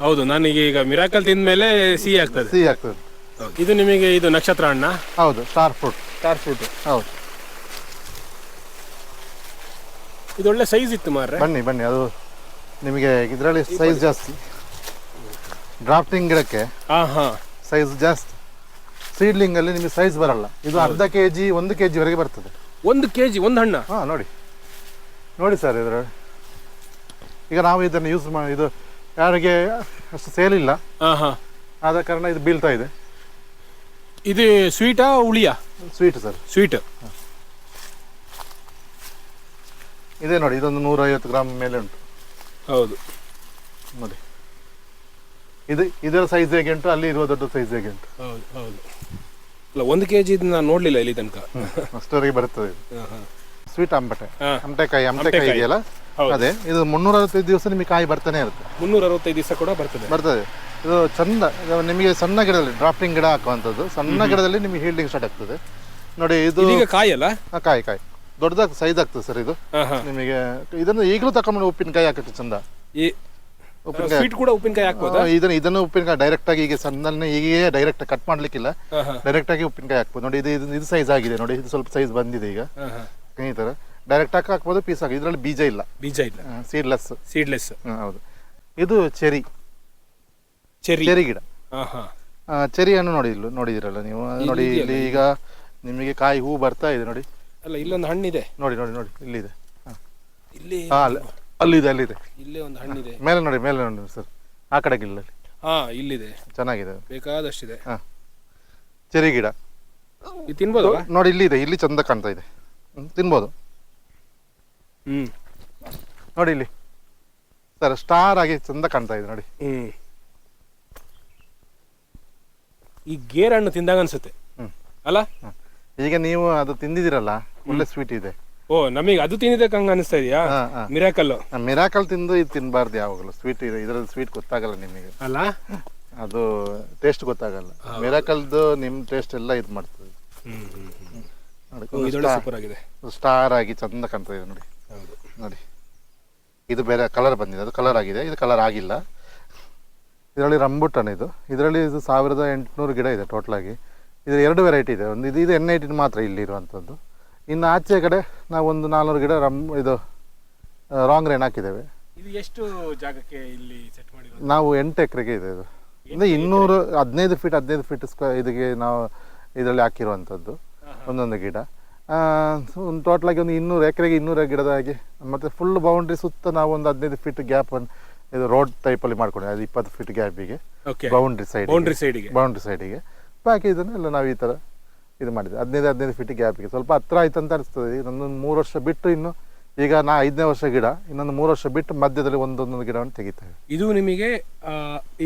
ಹೌದು, ನನಗೆ ಈಗ ಮಿರಾಕಲ್ ತಿಂದ ಮೇಲೆ ಸಿಹಿ ಆಗ್ತದೆ. ಇದು ನಿಮಗೆ ಇದು ನಕ್ಷತ್ರ ಹಣ್ಣ? ಹೌದು, ಸ್ಟಾರ್ ಫ್ರೂಟ್. ಹೌದು, ಇದು ಒಳ್ಳೆ ಸೈಜ್ ಇತ್ತು ಮಾರ್ರೆ. ಬನ್ನಿ, ಅದು ನಿಮಗೆ ಇದರಲ್ಲಿ ಸೈಜ್ ಜಾಸ್ತಿ. ಡ್ರಾಫ್ಟಿಂಗ್ ಗಿಡಕ್ಕೆ ಸೈಜ್ ಜಾಸ್ತಿ. ಸೀಡ್ಲಿಂಗ್ ಅಲ್ಲಿ ನಿಮಗೆ ಸೈಜ್ ಬರಲ್ಲ. ಇದು ಅರ್ಧ kg 1 kg ವರೆಗೆ ಬರ್ತದೆ. 1 kg ಒಂದು ಹಣ್ಣ? ನೋಡಿ ಸರ್, ಇದರ ಈಗ ನಾವು ಇದನ್ನು ಯೂಸ್ ಮಾಡಿ, ಇದು ಯಾರಿಗೆ ಅಷ್ಟು ಸೇಲ್ ಇಲ್ಲ, ಆದ ಕಾರಣ ಇದು ಬೀಳ್ತಾ ಇದೆ. ಇದು ಸ್ವೀಟಾ ಹುಳಿಯಾ? Sweet sir, sweet. ಇದೆ ನೋಡಿ, ಇದೊಂದು 150 ಗ್ರಾಮ್ ಮೇಲೆ ಉಂಟು. ಹೌದು ನೋಡಿ, ಇದರ ಸೈಜ್ ಹೇಗೆ ಉಂಟು, ಅಲ್ಲಿ ಇರುವ ದೊಡ್ಡ ಸೈಜ್ ಹೇಗೆ ಉಂಟು. ಅಲ್ಲ, 1 kg ನಾನು ನೋಡ್ಲಿಲ್ಲ ಇಲ್ಲಿ ತನಕ. ಅಷ್ಟವರೆಗೆ ಬರ್ತದೆ. ಸ್ವೀಟ್ ಅಂಬಟೆ, ಹಾ. ಅಮಟೆಕಾಯಿ ಅಮಟೆಕಾಯಿ. ಇದೆಯಲ್ಲ ಹೌದು. ಅದೇ. ಇದು 365 ದಿವಸ ನಿಮಗೆ ಕಾಯಿ ಬರ್ತಾನೆ ಇರುತ್ತೆ. 365 ದಿವಸ ಕೂಡ ಬರ್ತದೆ. ಇದು ಚಂದ. ಇದು ನಿಮಗೆ ಸಣ್ಣ ಗಿಡದಲ್ಲಿ ಡ್ರಾಫ್ಟಿಂಗ್ ಗಿಡ ಹಾಕುವಂಥದ್ದು. ಸಣ್ಣ ಗಿಡದಲ್ಲಿ ನಿಮಗೆ ಹೀಲ್ಡಿಂಗ್ ಸ್ಟಾರ್ಟ್ ಆಗ್ತದೆ ನೋಡಿ. ಇದು ಇದೀಗ ಕಾಯಿ ಅಲ್ಲ? ಕಾಯಿ ದೊಡ್ಡದಾಗಿ ಸೈಜ್ ಆಗ್ತದೆ ಸರ್ ಇದು. ನಿಮಗೆ ಇದನ್ನು ಈಗಲೂ ತಗೊಂಡು ಉಪ್ಪಿನಕಾಯಿ ಹಾಕಕ್ಕೆ ಚಂದ. ಈ ಸ್ವೀಟ್ ಕೂಡ ಉಪ್ಪಿನಕಾಯಿ ಹಾಕ್ಬೋದಾ? ಇದನ್ನು ಉಪ್ಪಿನಕಾಯಿ ಡೈರೆಕ್ಟ್ ಆಗಿ ಈಗ ಸಣ್ಣನೆ ಹೀಗೆ ಡೈರೆಕ್ಟ್ ಕಟ್ ಮಾಡ್ಲಿಕ್ಕಿಲ್ಲ, ಡೈರೆಕ್ಟ್ ಆಗಿ ಉಪ್ಪಿನಕಾಯಿ ಹಾಕ್ಬೋದು ನೋಡಿ. ಇದು ಸೈಜ್ ಆಗಿದೆ ನೋಡಿ, ಇದು ಸ್ವಲ್ಪ ಸೈಜ್ ಬಂದಿದೆ ಈಗ. ಈ ತರ ಡೈರೆಕ್ಟ್ ಆಗಿ ಹಾಕ್ಬೋದು, ಪೀಸ್ ಹಾಕಿ. ಇದರಲ್ಲಿ ಬೀಜ ಇಲ್ಲ, ಸೀಡ್ಲೆಸ್. ಹೌದು. ಇದು ಚೆರಿ ಗಿಡ. ಚೆರಿ ಹಣ್ಣು ನೋಡಿದಿರಲ್ಲ ನೀವು. ನೋಡಿ ಇಲ್ಲಿ ಈಗ ನಿಮಗೆ ಕಾಯಿ ಹೂ ಬರ್ತಾ ಇದೆ ನೋಡಿ. ಅಲ್ಲ, ಇಲ್ಲೊಂದು ಹಣ್ಣಿದೆ ನೋಡಿ. ಇಲ್ಲಿದೆ, ಇಲ್ಲಿ ಅಲ್ಲಿದೆ. ಇಲ್ಲೇ ಒಂದು ಹಣ್ಣಿದೆ. ಮೇಲೆ ನೋಡಿ ಸರ್, ಆ ಕಡೆ ಗಿಲ್ಲಲ್ಲಿ. ಇಲ್ಲಿದೆ, ಚೆನ್ನಾಗಿದೆ, ಬೇಕಾದಷ್ಟಿದೆ. ಚೆರಿ ಗಿಡ ಇದು ತಿನ್ಬೋದು ನೋಡಿ. ಇಲ್ಲಿ ಚಂದ ಕಾಣ್ತಾ ಇದೆ, ತಿನ್ಬೋದು ನೋಡಿ. ಇಲ್ಲಿ ಸರ್ ಸ್ಟಾರ್ ಆಗಿ ಚಂದ ಕಾಣ್ತಾ ಇದೆ ನೋಡಿ. ಈ ಗೇರ್ ಹಣ್ಣು ತಿಂದಾಗ ಅನ್ಸುತ್ತೆ ಅಲ್ಲ? ಈಗ ನೀವು ಅದು ತಿಂದಿದ್ದೀರಲ್ಲ, ಒಳ್ಳೆ ಸ್ವೀಟ್ ಇದೆ. ನಮಗೆ ಅದು ತಿಂದಿದ್ದಕ್ಕೆ ಹಂಗ ಅನಿಸ್ತಾ ಇದೆಯಾ? ಮಿರಾಕಲ್ ತಿಂದು ಇದು ತಿನ್ಬಾರ್ದು ಯಾವಾಗಲೂ. ಸ್ವೀಟ್ ಇದೆ, ಇದರಲ್ಲಿ ಸ್ವೀಟ್ ಗೊತ್ತಾಗಲ್ಲ ನಿಮಗೆ ಅಲ್ಲ, ಅದು ಟೇಸ್ಟ್ ಗೊತ್ತಾಗಲ್ಲ. ಮಿರಾಕಲ್ದು ನಿಮ್ ಟೇಸ್ಟ್ ಎಲ್ಲ ಇದು ಮಾಡ್ತದೆ. ಸ್ಟಾರ್ ಆಗಿ ಚಂದ ಕಾಣ್ತಾ ಇದೆ ನೋಡಿ. ಇದು ಬೇರೆ ಕಲರ್ ಬಂದಿದೆ, ಅದು ಕಲರ್ ಆಗಿದೆ, ಇದು ಕಲರ್ ಆಗಿಲ್ಲ. ಇದರಲ್ಲಿ ರಂಬುಟಾನ್ ಇದು. ಇದರಲ್ಲಿ 1800 ಗಿಡ ಇದೆ ಟೋಟಲ್ ಆಗಿ. ಇದು 2 ವೆರೈಟಿ ಇದೆ. ಒಂದು ಇದು N18 ಮಾತ್ರ ಇಲ್ಲಿ ಇರುವಂಥದ್ದು. ಇನ್ನು ಆಚೆ ಕಡೆ ನಾವು ಒಂದು 400 ಗಿಡ ಇದು ರಾಂಗ್ ರೇನ್ ಹಾಕಿದ್ದೇವೆ. ಇದು ಎಷ್ಟು ಜಾಗಕ್ಕೆ ಇಲ್ಲಿ ಸೆಟ್ ಮಾಡಿರೋದು? ನಾವು 8 ಎಕರೆಗೆ ಇದೆ ಇದು. ಅಂದರೆ 215 ಫೀಟ್ ಇದಕ್ಕೆ ನಾವು ಇದರಲ್ಲಿ ಹಾಕಿರುವಂಥದ್ದು ಒಂದೊಂದು ಗಿಡ. ಒಂದು ಟೋಟಲ್ ಆಗಿ ಒಂದು 200 ಎಕರೆಗೆ 200 ಗಿಡದ ಹಾಗೆ. ಮತ್ತು ಫುಲ್ ಬೌಂಡ್ರಿ ಸುತ್ತ ನಾವು ಒಂದು 15 ಫೀಟ್ ಗ್ಯಾಪ್ ಇದು ರೋಡ್ ಟೈಪಲ್ಲಿ ಮಾಡ್ಕೊಂಡಿದ್ದೀವಿ. ಅದು 20 ಫೀಟ್ ಗ್ಯಾಪಿಗೆ ಬೌಂಡ್ರಿ ಸೈಡಿಗೆ. ಬಾಕಿ ಇದನ್ನೆಲ್ಲ ನಾವು ಈ ಥರ ಇದು ಮಾಡಿದ್ವಿ. 15 ಫೀಟ್ ಗ್ಯಾಪಿಗೆ. ಸ್ವಲ್ಪ ಹತ್ರ ಆಯ್ತು ಅಂತ ಅನಿಸ್ತದೆ. ಇನ್ನೊಂದು 3 ವರ್ಷ ಬಿಟ್ಟು ಇನ್ನು ಈಗ 5ನೇ ವರ್ಷ ಗಿಡ, ಇನ್ನೊಂದು 3 ವರ್ಷ ಬಿಟ್ಟು ಮಧ್ಯದಲ್ಲಿ ಒಂದೊಂದು ಗಿಡವನ್ನು ತೆಗಿತೇವೆ. ಇದು ನಿಮಗೆ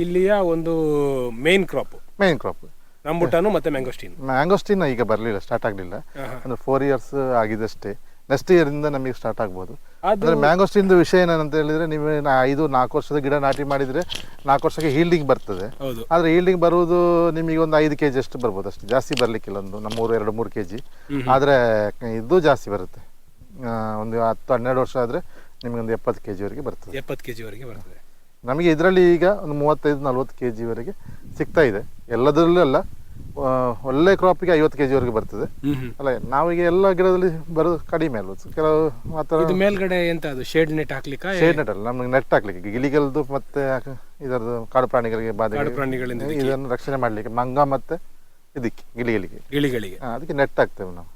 ಇಲ್ಲಿಯ ಒಂದು ಮೇನ್ ಕ್ರಾಪ್ ರಂಬುಟಾನು ಮತ್ತೆ ಮ್ಯಾಂಗೋಸ್ಟೀನ್ ಈಗ ಬರಲಿಲ್ಲ, ಸ್ಟಾರ್ಟ್ ಆಗಲಿಲ್ಲ. ಅಂದ್ರೆ 4 ಇಯರ್ಸ್ ಆಗಿದೆ ಅಷ್ಟೇ. ನೆಕ್ಸ್ಟ್ ಇಯರ್ ಇಂದ ನಮಗೆ ಸ್ಟಾರ್ಟ್ ಆಗ್ಬೋದು. ಅಂದ್ರೆ ಮ್ಯಾಂಗೋಸ್ಟೀನ್ ವಿಷಯ ಏನಂತ ಹೇಳಿದ್ರೆ, ನೀವು 4 ವರ್ಷದ ಗಿಡ ನಾಟಿ ಮಾಡಿದ್ರೆ 4 ವರ್ಷಕ್ಕೆ ಹೀಲ್ಡಿಂಗ್ ಬರ್ತದೆ. ಆದ್ರೆ ಹೀಲ್ಡಿಂಗ್ ಬರುವುದು ನಿಮಗೆ ಒಂದು 5 kg ಅಷ್ಟು ಬರ್ಬೋದು ಅಷ್ಟೇ, ಜಾಸ್ತಿ ಬರ್ಲಿಕ್ಕಿಲ್ಲ. ಒಂದು 2-3 kg ಆದ್ರೆ ಇದು ಜಾಸ್ತಿ ಬರುತ್ತೆ. ಒಂದು 10-12 ವರ್ಷ ಆದ್ರೆ ನಿಮಗೆ ಒಂದು 70 kg ವರೆಗೆ ಬರ್ತದೆ. ನಮಗೆ ಇದರಲ್ಲಿ ಈಗ ಒಂದು 35-40 kg ವರೆಗೆ ಸಿಗ್ತಾ ಇದೆ. ಎಲ್ಲದರಲ್ಲೂ ಅಲ್ಲ, ಒಳ್ಳೆ ಕ್ರಾಪಿಗೆ 50 kg ವರೆಗೆ ಬರ್ತದೆ ಅಲ್ಲ. ನಾವೀಗ ಎಲ್ಲ ಗಿಡದಲ್ಲಿ ಬರೋದು ಕಡಿಮೆ ಅಲ್ವ ಕೆಲವು ಮಾತ್ರ. ಮೇಲ್ಗಡೆ ಎಂತ ಅದು ಶೇಡ್ ನೆಟ್ ಹಾಕ್ಲಿಕ್ಕೆ? ಶೇಡ್ ನೆಟ್ ಅಲ್ಲ, ನಮ್ಗೆ ನೆಟ್ ಹಾಕ್ಲಿಕ್ಕೆ ಗಿಳಿಗಳದ್ದು ಮತ್ತೆ ಇದರದ್ದು ಕಾಡು ಪ್ರಾಣಿಗಳಿಗೆ ಇದನ್ನು ರಕ್ಷಣೆ ಮಾಡ್ಲಿಕ್ಕೆ ಮಂಗ ಮತ್ತೆ ಇದಕ್ಕೆ ಗಿಳಿಗಳಿಗೆ ಅದಕ್ಕೆ ನೆಟ್ ಹಾಕ್ತೇವೆ ನಾವು.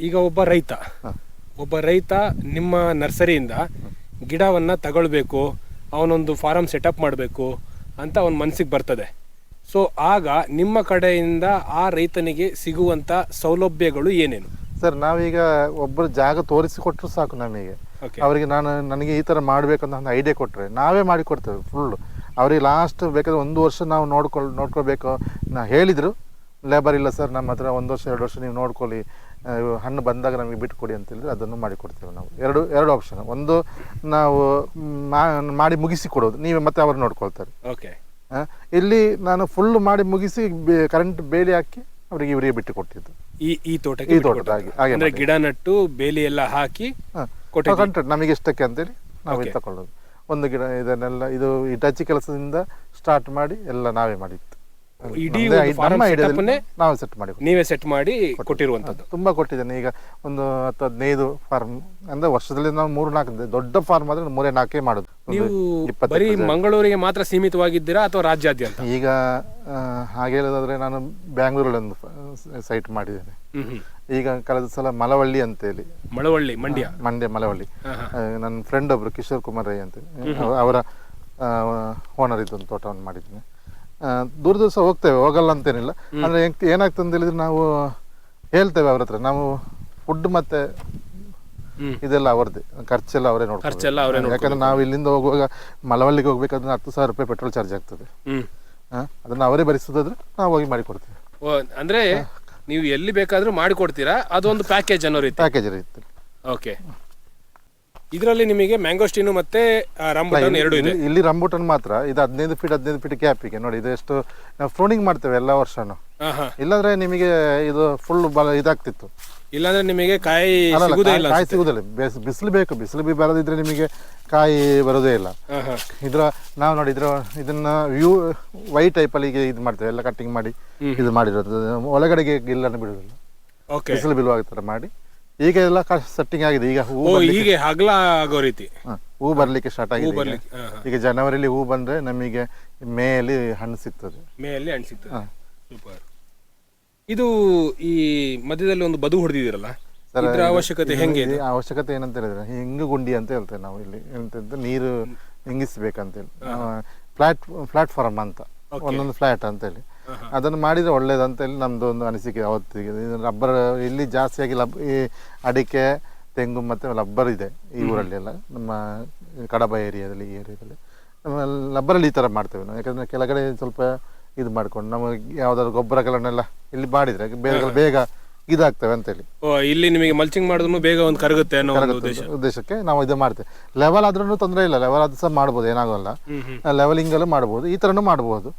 ಈಗ ಒಬ್ಬ ರೈತ ನಿಮ್ಮ ನರ್ಸರಿಯಿಂದ ಗಿಡವನ್ನ ತಗೊಳ್ಬೇಕು, ಅವನೊಂದು ಫಾರಂ ಸೆಟಪ್ ಮಾಡಬೇಕು ಅಂತ ಅವನ ಮನಸ್ಸಿಗೆ ಬರ್ತದೆ. ಸೊ ಆಗ ನಿಮ್ಮ ಕಡೆಯಿಂದ ಆ ರೈತನಿಗೆ ಸಿಗುವಂತ ಸೌಲಭ್ಯಗಳು ಏನೇನು ಸರ್? ನಾವೀಗ ಒಬ್ಬರು ಜಾಗ ತೋರಿಸಿಕೊಟ್ರು ಸಾಕು ನಮಗೆ. ಅವರಿಗೆ ನನಗೆ ಈ ಥರ ಮಾಡಬೇಕಂತ ಒಂದು ಐಡಿಯಾ ಕೊಟ್ಟರೆ ನಾವೇ ಮಾಡಿಕೊಡ್ತೇವೆ ಫುಲ್ಲು. ಅವರಿಗೆ ಲಾಸ್ಟ್ ಬೇಕಾದ್ರೆ 1 ವರ್ಷ ನಾವು ನೋಡ್ಕೊಳ್ಬೇಕು. ಹೇಳಿದರು ಲೇಬರ್ ಇಲ್ಲ ಸರ್ ನಮ್ಮ ಹತ್ರ, 1 ವರ್ಷ 2 ವರ್ಷ ನೀವು ನೋಡ್ಕೊಳ್ಳಿ, ಹಣ್ಣು ಬಂದಾಗ ನಮಗೆ ಬಿಟ್ಟುಕೊಡಿ ಅಂತ ಹೇಳಿದ್ರೆ ಅದನ್ನು ಮಾಡಿಕೊಡ್ತೇವೆ ನಾವು. ಎರಡು ಆಪ್ಷನ್. ಒಂದು ನಾವು ಮಾಡಿ ಮುಗಿಸಿ ಕೊಡೋದು, ನೀವೇ ಮತ್ತೆ ಅವರು ನೋಡ್ಕೊಳ್ತಾರೆ. ಇಲ್ಲಿ ನಾನು ಫುಲ್ ಮಾಡಿ ಮುಗಿಸಿ ಕರೆಂಟ್ ಬೇಲಿ ಹಾಕಿ ಇವರಿಗೆ ಬಿಟ್ಟು ಕೊಟ್ಟಿದ್ದು. ಈ ತೋಟಕ್ಕೆ ಗಿಡ ನಟ್ಟು ಬೇಲಿ ಎಲ್ಲ ಹಾಕಿ ನಮಗೆ ಇಷ್ಟಕ್ಕೆ ಅಂತೇಳಿ ನಾವೇ ತಗೊಳ್ಳೋದು. ಒಂದು ಗಿಡ ಇದನ್ನೆಲ್ಲ ಇದು ಈ ಟಚ್ ಕೆಲಸದಿಂದ ಸ್ಟಾರ್ಟ್ ಮಾಡಿ ಎಲ್ಲ ನಾವೇ ಮಾಡಿತ್ತು. ನಾವೇ ಸೆಟ್ ಮಾಡಿ ನೀವೇ ಸೆಟ್ ಮಾಡಿ ಕೊಟ್ಟಿರುವಂತದ್ದು. ತುಂಬಾ ಕೊಟ್ಟಿದ್ದೇನೆ. ಈಗ ಒಂದು 10-15 ಫಾರ್ಮ್ ಅಂದ್ರೆ ವರ್ಷದಲ್ಲಿ ನಾವು 3-4 ದೊಡ್ಡ ಫಾರ್ಮ್ ಆದ್ರೆ 3-4 ಮಾಡೋದು. ನೀವು ಬರೀ ಮಂಗಳೂರಿಗೆ ಮಾತ್ರ ಸೀಮಿತವಾಗಿದ್ದೀರಾ ಅಥವಾ ರಾಜ್ಯಾದ್ಯಂತ? ಈಗ ಹಾಗೆ ಹೇಳೋದಾದ್ರೆ ನಾನು ಬ್ಯಾಂಗ್ಳೂರಲ್ಲಿ ಒಂದು ಸೈಟ್ ಮಾಡಿದ್ದೇನೆ. ಈಗ ಕಳೆದ ಸಲ ಮಳವಳ್ಳಿ ಅಂತೇಳಿ, ಮಂಡ್ಯ ಮಳವಳ್ಳಿ, ನನ್ನ ಫ್ರೆಂಡ್ ಒಬ್ರು ಕಿಶೋರ್ ಕುಮಾರ್ ರೈ ಅಂತ ಅವರ ಓನರ್ ಇದ್ದೊಂದು ತೋಟವನ್ನು ಮಾಡಿದ್ದೀನಿ. ದೂರ ದಿವಸ ಹೋಗಲ್ಲ ಅಂತೇನಿಲ್ಲ. ಅಂದ್ರೆ ಏನಾಗ್ತದೆ ಅಂತ ಹೇಳಿದ್ರೆ ನಾವು ಹೇಳ್ತೇವೆ ಅವ್ರ ಹತ್ರ, ನಾವು ಫುಡ್ ಮತ್ತೆ ಇದೆಲ್ಲ ಅವರದ್ದೇ, ಖರ್ಚೆಲ್ಲ ಅವರೇ ನೋಡ್ತಾರೆ. ಯಾಕಂದ್ರೆ ನಾವು ಇಲ್ಲಿಂದ ಹೋಗುವಾಗ ಮಳವಳ್ಳಿಗೆ ಹೋಗ್ಬೇಕಾದ್ರೆ 10,000 ರೂಪಾಯಿ ಪೆಟ್ರೋಲ್ ಚಾರ್ಜ್ ಆಗ್ತದೆ. ಅದನ್ನ ಅವರೇ ಭರಿಸೋದಾದ್ರೆ ನಾವು ಹೋಗಿ ಮಾಡಿಕೊಡ್ತೇವೆ. ಅಂದ್ರೆ ನೀವು ಎಲ್ಲಿ ಬೇಕಾದ್ರೂ ಮಾಡಿಕೊಡ್ತೀರಾ? ಅದೊಂದು ಪ್ಯಾಕೇಜ್ ಅನ್ನೋ ರೀತಿ ಪ್ಯಾಕೇಜ್ ಇರುತ್ತೆ. ಓಕೆ. ಇದರಲ್ಲಿ ನಿಮಗೆ ಮ್ಯಾಂಗೋಸ್ಟಿನು ಮತ್ತೆ ರಾಂಬುಟಾನ್ ಎರಡು ಇದೆ. ಇಲ್ಲಿ ರಂಬುಟನ್ ಮಾತ್ರ ಇದು 15 ಫೀಟ್ ಗ್ಯಾಪಿಗೆ ನೋಡಿ. ಇದು ಎಷ್ಟು ನಾವು ಫ್ರೂನಿಂಗ್ ಮಾಡ್ತೇವೆ ಎಲ್ಲ ವರ್ಷನೂ. ಇಲ್ಲಾಂದ್ರೆ ನಿಮಗೆ ಇದು ಫುಲ್ ಇದಾಗ್ತಿತ್ತು. ಇಲ್ಲಾಂದ್ರೆ ನಿಮಗೆ ಕಾಯಿ ಸಿಗುದೇ ಇಲ್ಲ. ಕಾಯಿ ಸಿಗುದಿಲ್ಲ, ಬಿಸಿಲು ಬೇಕು. ಬಿಸಿಲು ಬರದಿದ್ರೆ ನಿಮಗೆ ಕಾಯಿ ಬರೋದೇ ಇಲ್ಲ. ಇದ್ರ ನಾವು ನೋಡಿ ಇದನ್ನ ವೈ ಟೈಪ್ ಅಲ್ಲಿ ಇದು ಮಾಡ್ತೇವೆ, ಎಲ್ಲ ಕಟ್ಟಿಂಗ್ ಮಾಡಿ ಇದು ಮಾಡಿರೋದು. ಒಳಗಡೆಗೆ ಗಿಲ್ಲನ್ನು ಬಿಡುದಿಲ್ಲ, ಬಿಸಿಲು ಬೀಳುವ ತರ ಮಾಡಿ. ಈಗ ಎಲ್ಲ ಸೆಟ್ಟಿಂಗ್ ಆಗಿದೆ. ಈಗ ಹೀಗೆ ಹಗಲ ಆಗೋ ರೀತಿ ಹೂ ಬರ್ಲಿಕ್ಕೆ ಸ್ಟಾರ್ಟ್ ಆಗಿದೆ. ಈಗ ಜನವರಿಲಿ ಹೂ ಬಂದ್ರೆ ನಮಗೆ ಮೇಯಲ್ಲಿ ಹಣ್ಣು ಸಿಗ್ತದೆ. ಮೇಯಲ್ಲಿ ಹಣ್ಣು ಸಿಗ್ತದೆ. ಸೂಪರ್. ಇದು ಈ ಮಧ್ಯದಲ್ಲಿ ಒಂದು ಬದು ಹೊಡೆದಿದ್ದೀರಲ್ಲ, ಇದರ ಅವಶ್ಯಕತೆ ಹೆಂಗೆ? ಅವಶ್ಯಕತೆ ಏನಂತ ಹೇಳಿದ್ರೆ ಹಿಂಗು ಗುಂಡಿ ಅಂತ ಹೇಳ್ತೇವೆ ನಾವು ಇಲ್ಲಿ. ಎಂತ ನೀರು ಹಿಂಗಿಸ್ಬೇಕಂತ ಹೇಳಿ ಪ್ಲಾಟ್ಫಾರ್ಮ್ ಅಂತ ಒಂದೊಂದು ಫ್ಲಾಟ್ ಅಂತ ಹೇಳಿ ಅದನ್ನು ಮಾಡಿದ್ರೆ ಒಳ್ಳೇದಂತ ಹೇಳಿ ನಮ್ದು ಒಂದು ಅನಿಸಿಕೆ ಅವತ್ತಿಗೆ. ರಬ್ಬರ್ ಇಲ್ಲಿ ಜಾಸ್ತಿಯಾಗಿ ಈ ಅಡಿಕೆ, ತೆಂಗು ಮತ್ತೆ ರಬ್ಬರ್ ಇದೆ ಈ ಊರಲ್ಲಿ ಎಲ್ಲ. ನಮ್ಮ ಕಡಬ ಏರಿಯಾದಲ್ಲಿ, ಈ ಏರಿಯಾದಲ್ಲಿ ರಬ್ಬರಲ್ಲಿ ಈ ಥರ ಮಾಡ್ತೇವೆ ನಾವು. ಯಾಕಂದರೆ ಕೆಳಗಡೆ ಸ್ವಲ್ಪ ಇದು ಮಾಡ್ಕೊಂಡು ನಮಗೆ ಯಾವ್ದಾದ್ರು ಗೊಬ್ಬರಗಳನ್ನೆಲ್ಲ ಇಲ್ಲಿ ಮಾಡಿದ್ರೆ ಬೇಗ ಇದಾಗ್ತವೆ ಅಂತೇಳಿ. ಇಲ್ಲಿ ನಿಮಗೆ ಮಲ್ಚಿಂಗ್ ಮಾಡಿದ್ರು ಬೇಗ ಒಂದು ಕರಗುತ್ತೆ ಅನ್ನೋ ಉದ್ದೇಶಕ್ಕೆ ನಾವು ಇದು ಮಾಡ್ತೇವೆ. ಲೆವೆಲ್ ಆದ್ರೂ ತೊಂದರೆ ಇಲ್ಲ, ಲೆವೆಲ್ ಆದ್ರೂ ಸಹ ಮಾಡ್ಬೋದು, ಏನಾಗೋಲ್ಲ. ಲೆವೆಲಿಂಗಲ್ಲೂ ಮಾಡ್ಬೋದು, ಈ ಥರನೂ ಮಾಡ್ಬೋದು.